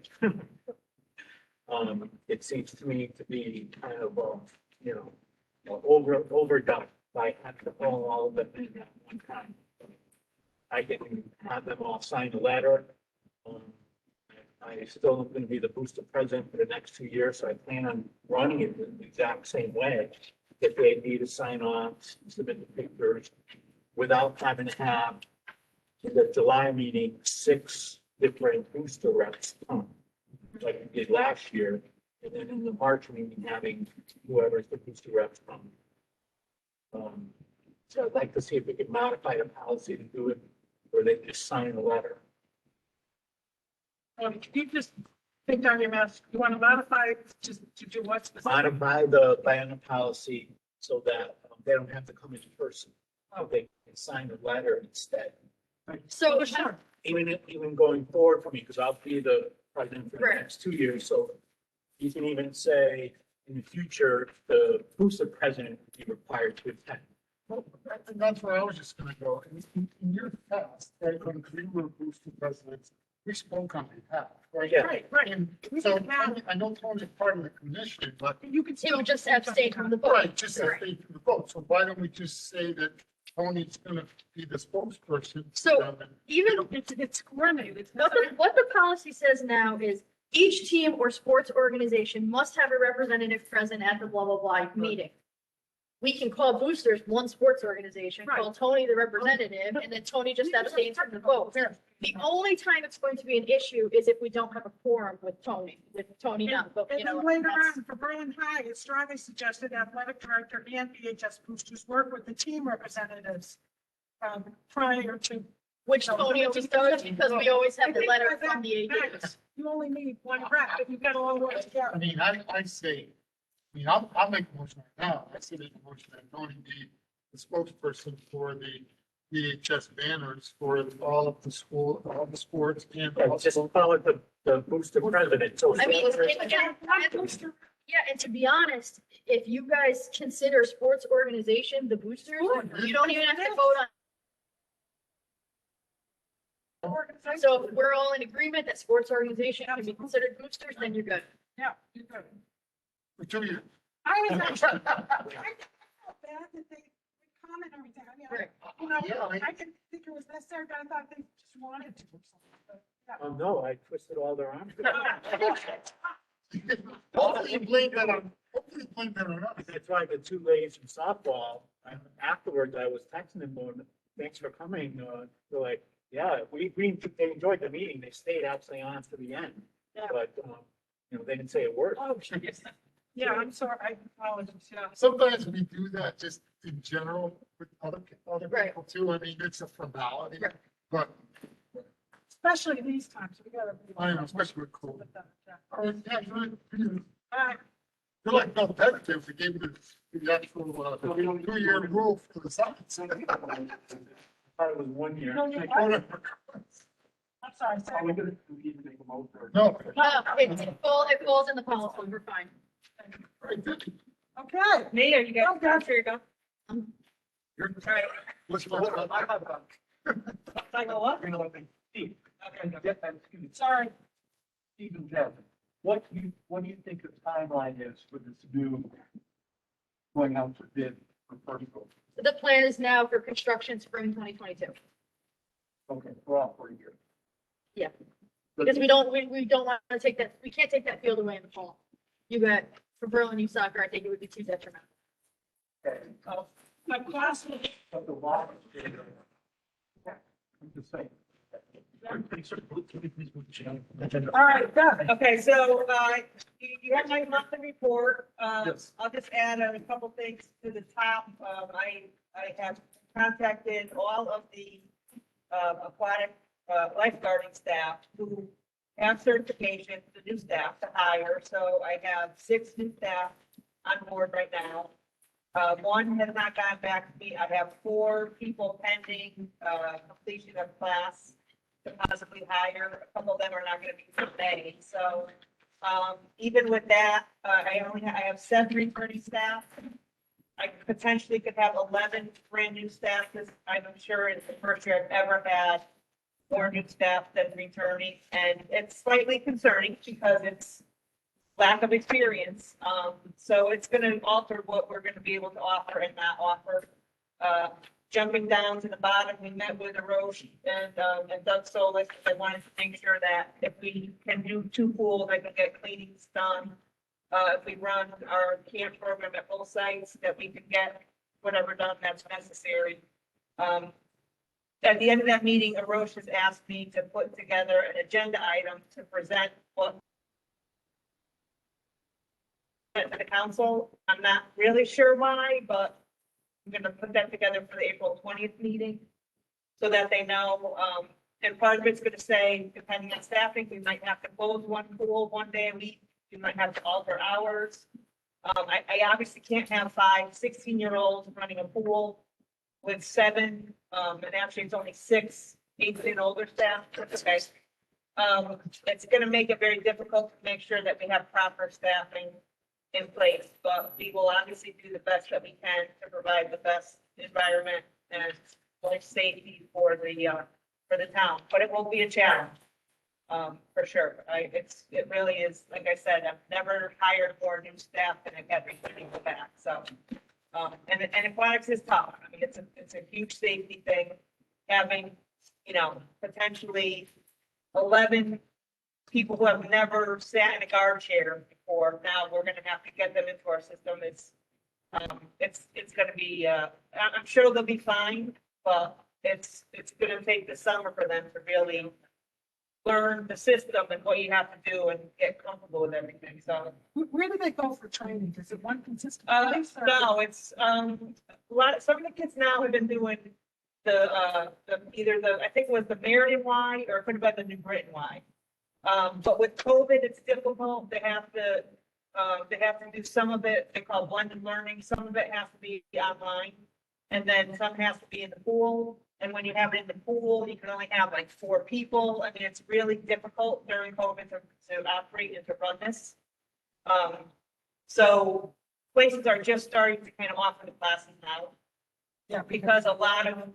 It seems to me to be kind of, overdone by having to call all of them in at one time. I can have them all sign a letter. I still am going to be the booster president for the next 2 years, so I plan on running it the exact same way. If they need to sign on, submit the pictures, without having to have in the July meeting 6 different booster reps come, like we did last year, and then in the March meeting having whoever's the booster reps come. So I'd like to see if we could modify the policy to do it where they just sign a letter. Can you just think on your mask? You want to modify it just to do what specific? Modify the banner policy so that they don't have to come in person. They can sign a letter instead. So Even going forward for me, because I'll be the president for the Right. next 2 years, so you can even say in the future, the booster president would be required to attend. Well, that's where I was just gonna go. In your past, right, when we were boosted presidents, we spoke on behalf, right? Yeah. Right. And so I know Tony's part of the commission, but You can he will just abstain from the vote. right, just to stay to the vote. So why don't we just say that Tony's gonna be the spokesperson? So even It's coordinated. what the policy says now is each team or sports organization must have a representative present at the blah, blah, blah meeting. We can call boosters one sports organization, call Tony the representative, and then Tony just abstains from the vote. The only time it's going to be an issue is if we don't have a quorum with Tony not, but And then later on, for Berlin High, it's strongly suggested athletic director and BHS boosters work with the team representatives prior to. which Tony always does because we always have the letter from the AD. You only need one rep if you've got all work I together. mean, I say, I'll make a motion right now. I say make a motion that Tony be spokesperson for the VHS banners for all of the school, all the sports and Just also. call it the booster president. So I mean, yeah, and to be honest, if you guys consider sports organization the boosters, you don't even have to vote on. So if we're all in agreement that sports organization can be considered boosters, then you're good. Yeah, you're good. Until you- I was actually, I felt bad that they would comment every time. I mean, you know, Yeah, I didn't think it was necessary, but I thought they just wanted to or something. But, yeah. Oh, no, I twisted all their arms. Hopefully you blame that on, hopefully you blame that on us. That's why the two ladies from softball, afterwards, I was texting them going, thanks for coming. They're like, yeah, they enjoyed the meeting. They stayed actually on to the end. Yeah. But, they didn't say a word. Oh, jeez. Yeah, I'm sorry. I apologize. Yeah. Sometimes we do that just in general with other Right. people too. I mean, it's a formality, Right. but Especially these times. We gotta. be- I know, especially with COVID. Yeah. Yeah, you're All right. like no competitive. We gave you the actual 2-year rule for the science. I thought it was 1 year. No, you're Like, right. I'm sorry. Are Sorry. we gonna need to make a motion? No, It falls in the policy, we're fine. right there. Okay. Me, or you guys? Okay. Here you go. You're- Right. What's I have a- I go what? You know what, Steve, Okay. excuse me, Sorry. Steve and Jeff, what do you think the timeline is for this new going out to bid for Portugal? The plan is now for construction spring 2022. Okay, we're off for a year. Yeah. Because we don't want to take that, we can't take that field away in the fall. You got, for Berlin youth soccer, I think it would be too detrimental. Okay. My class was But the law is. I'm just saying. Please move the channel. All right, done. Okay, so, you have my monthly report. Yes. I'll just add a couple things to the top. I have contacted all of the, aquatic, lifeguarding staff who have certification, the new staff to hire. So I have 6 new staff on board right now. One has not gotten back to me. I have 4 people pending, completion of class to possibly hire. A couple of them are not gonna be till May, so, even with that, I have 7 returning staff. I potentially could have 11 brand new staff, because I'm sure it's the first year I've ever had more new staff than returning, and it's slightly concerning because it's lack of experience. So it's gonna alter what we're gonna be able to offer and not offer. Jumping down to the bottom, we met with Arosh and Doug Solis. I wanted to make sure that if we can do 2 pools, I can get cleanings done. If we run our camp program at both sites, that we can get whatever done that's necessary. At the end of that meeting, Arosh has asked me to put together an agenda item to present what to the council. I'm not really sure why, but I'm gonna put that together for the April 20th meeting so that they know, and part of it's gonna say, depending on staffing, we might have to close 1 pool 1 day a week. We might have to alter hours. I obviously can't have 5 16-year-olds running a pool with 7, and actually it's only 6 18 and older staff. That's okay. It's gonna make it very difficult to make sure that we have proper staffing in place, but we will obviously do the best that we can to provide the best environment and life safety for the town, but it will be a challenge. For sure. It really is, like I said, I've never hired more new staff than I've had recently go back, so. And aquatics is tough. I mean, it's a huge safety thing, having, potentially 11 people who have never sat in a guard chair before. Now we're gonna have to get them into our system. It's gonna be, I'm sure they'll be fine, but it's gonna take the summer for them to really learn the system and what you have to do and get comfortable with everything, so. Where do they go for training? Is it one consistent? No, it's, some of the kids now have been doing either I think it was the Meriden Y or it could have been the New Britain Y. But with COVID, it's difficult. They have to do some of it, they call blended learning. Some of it has to be online. And then some has to be in the pool. And when you have it in the pool, you can only have like 4 people. I mean, it's really difficult during COVID to operate and to run this. So places are just starting to kind of offer the classes now. Yeah, because a lot of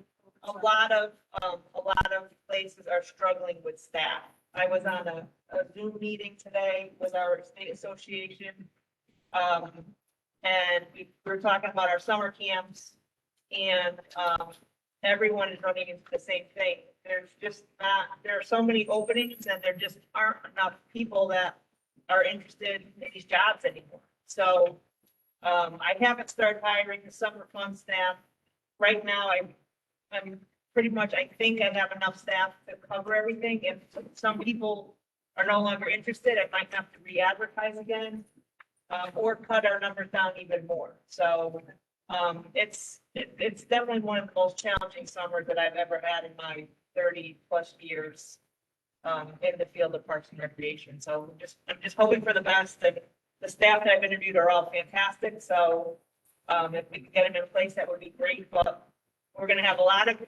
places are struggling with staff. I was on a Zoom meeting today with our state association. And we were talking about our summer camps, and, everyone is running into the same thing. There's just not, there are so many openings, and there just aren't enough people that are interested in these jobs anymore. So, I haven't started hiring the summer fund staff. Right now, I'm pretty much, I think I have enough staff to cover everything. If some people are no longer interested, I might have to re-advertise again, or cut our numbers down even more. So, it's definitely one of the most challenging summers that I've ever had in my 30+ years, in the field of Parks and Recreation. So I'm just hoping for the best. The staff that I've interviewed are all fantastic. So, if we can get them in place, that would be great. But we're gonna have a lot of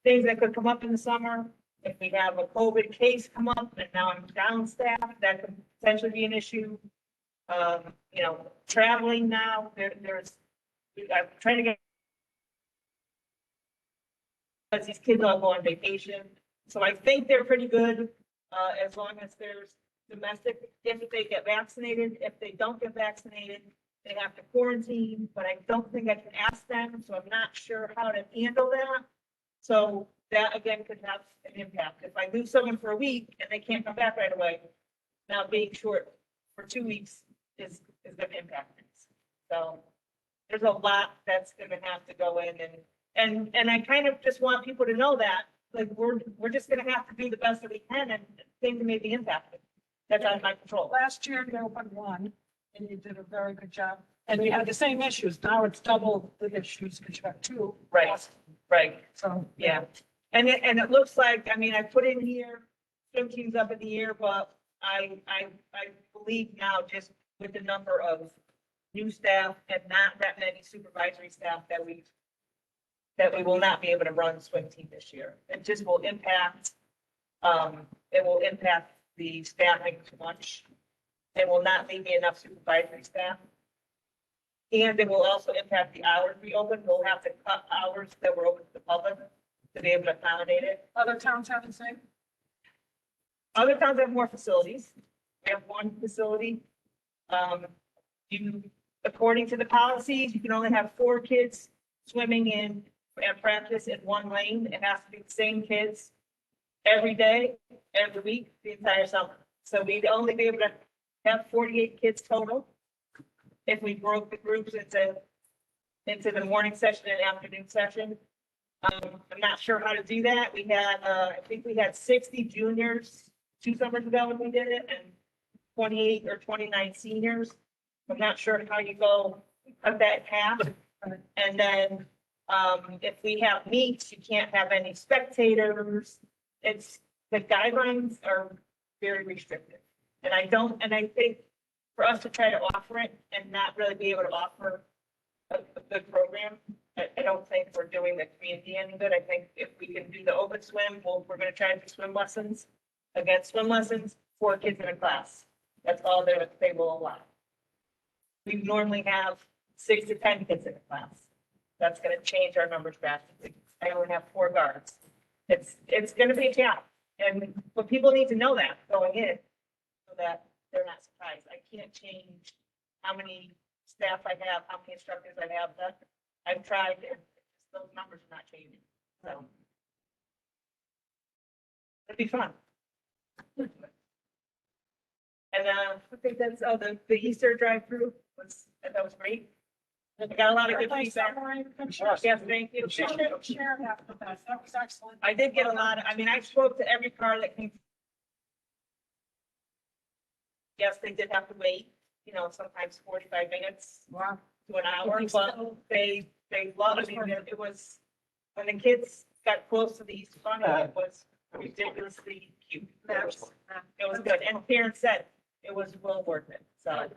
things that could come up in the summer. If we have a COVID case come up and now I'm down staff, that could potentially be an issue. You know, traveling now, I'm trying to get, because these kids all go on vacation. So I think they're pretty good, as long as there's domestic, if they get vaccinated. If they don't get vaccinated, they have to quarantine, but I don't think I can ask them, so I'm not sure how to handle that. So that again could have an impact. If I lose someone for a week and they can't come back right away, now being short for 2 weeks is gonna impact things. So there's a lot that's gonna have to go in, and I kind of just want people to know that, like, we're just gonna have to do the best that we can, and things may be impacted. That's out of my control. Last year, you opened one, and you did a very good job. And you had the same issues. Now it's double the issues because you have 2. Right, right. So, yeah. And it looks like, I mean, I put in here, swim teams up in the air, but I believe now, just with the number of new staff and not that many supervisory staff, that we will not be able to run swim team this year. It just will impact, the staffing too much. It will not leave me enough supervisory staff. And it will also impact the hours we open. We'll have to cut hours that were open to the public to be able to accommodate it. Other towns have the same? Other towns have more facilities. We have 1 facility. According to the policies, you can only have 4 kids swimming in and practice in 1 lane. It has to be the same kids every day, every week, the entire summer. So we'd only be able to have 48 kids total if we broke the groups into the morning session and afternoon session. I'm not sure how to do that. We had, I think we had 60 juniors 2 summers ago when we did it, and 28 or 29 seniors. I'm not sure how you go cut that in half. And then, if we have meets, you can't have any spectators. The guidelines are very restrictive. And I think for us to try to offer it and not really be able to offer a good program, I don't think we're doing the community any good. I think if we can do the open swim, we're gonna try to do swim lessons. Again, swim lessons, 4 kids in a class. That's all they will allow. We normally have 6 to 10 kids in a class. That's gonna change our numbers drastically. I only have 4 guards. It's gonna be a challenge. But people need to know that going in, so that they're not surprised. I can't change how many staff I have, how many instructors I have. I've tried, and those numbers are not changing. So it'd be fun. And I think that's the Easter drive-through that was great. I got a lot of good feedback. Yes, thank you. That was excellent. I did get a lot I mean, I spoke to every car that came. Yes, they did have to wait, sometimes 45 minutes to an hour, but they loved it. It was, when the kids got close to the Easter Bunny, it was ridiculously cute. It was good. And parents said it was well worth it. So,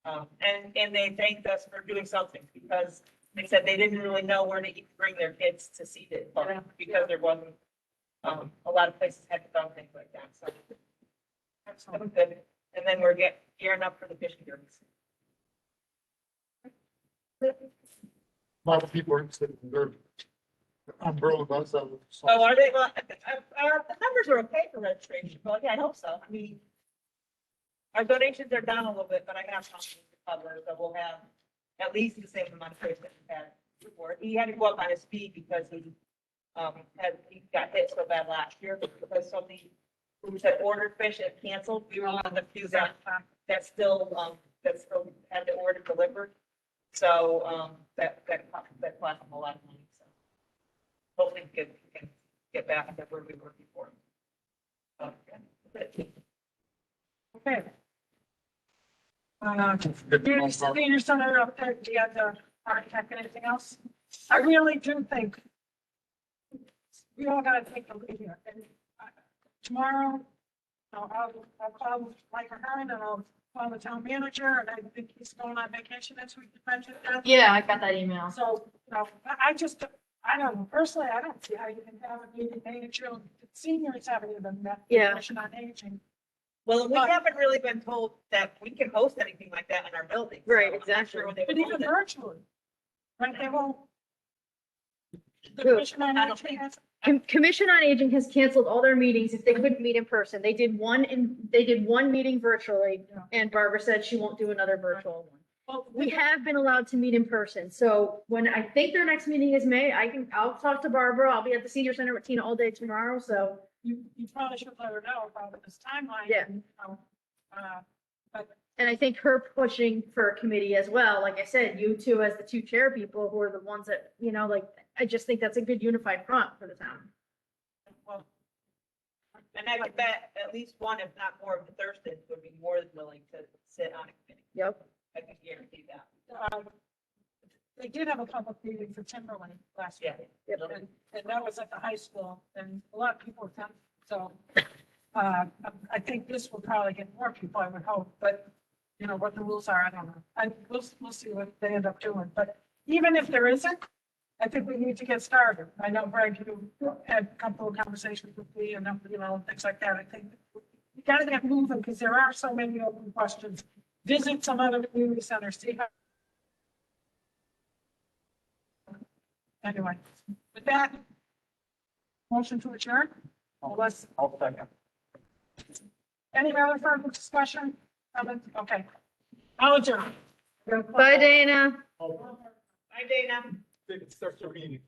and they thanked us for doing something, because They said they didn't really know where to even bring their kids to see it because there wasn't, a lot of places had done things like that, so. That was good. And then we're gearing up for the fishing derbies. A lot of people are interested in their umbrella bus. Oh, are they, well, the numbers are okay for registration, but yeah, I hope so. I mean, our donations are down a little bit, but I have something to cover, so we'll have at least the same amount of fish that we had before. He had to go up on his speed because he got hit so bad last year because so many who had ordered fish and canceled. We were one of the few that still had the order delivered. So, that cost him a lot of money, so. Hopefully we can get back to where we were before. Okay. Senior Center up there, do you have the architect, anything else? I really do think we all gotta take a look here. And tomorrow, I'll call Mike Ahern and I'll call the town manager, and I think he's going on vacation next week, you mentioned that. Yeah, I got that email. So, I don't know, personally, I don't see how you can have a meeting, manager, seniors haven't even met. the Yeah. Commission on Aging. Well, we haven't really been told that we can host anything like that in our building. so Right, I'm not exactly. sure what they But would even hold it. virtually, right, they won't. The Who? Commission on I don't Aging has, Commission on Aging has canceled all their meetings if they couldn't meet in person. They did one meeting virtually, and Barbara said she won't do another virtual one. well, We have been allowed to meet in person, so when I think their next meeting is May, I'll talk to Barbara. I'll be at the senior center with Tina all day tomorrow, so. you probably should let her know about this timeline. Yeah. and, But And I think her pushing for a committee as well, like I said, you two as the two chair people who are the ones that, like, I just think that's a good unified front for the town. well, And I could bet at least one, if not more, of the Thurstons would be more than willing to sit on a committee. Yep. I can guarantee that. they did have a public meeting for Timberland last Yeah. week. And that was at the high school, and a lot of people attended, so. I think this will probably get more people, I would hope, but, what the rules are, I don't know. We'll see what they end up doing, but even if there isn't, I think we need to get started. I know, Greg, you had a couple of conversations with me and, things like that. I think we gotta get moving because there are so many open questions. Visit some other community centers, see how. Anyway, with that, motion to adjourn? Unless, I'll second. any other further discussion? Okay. I'll adjourn. Bye, Dana. Hi, Dana. It starts your meeting.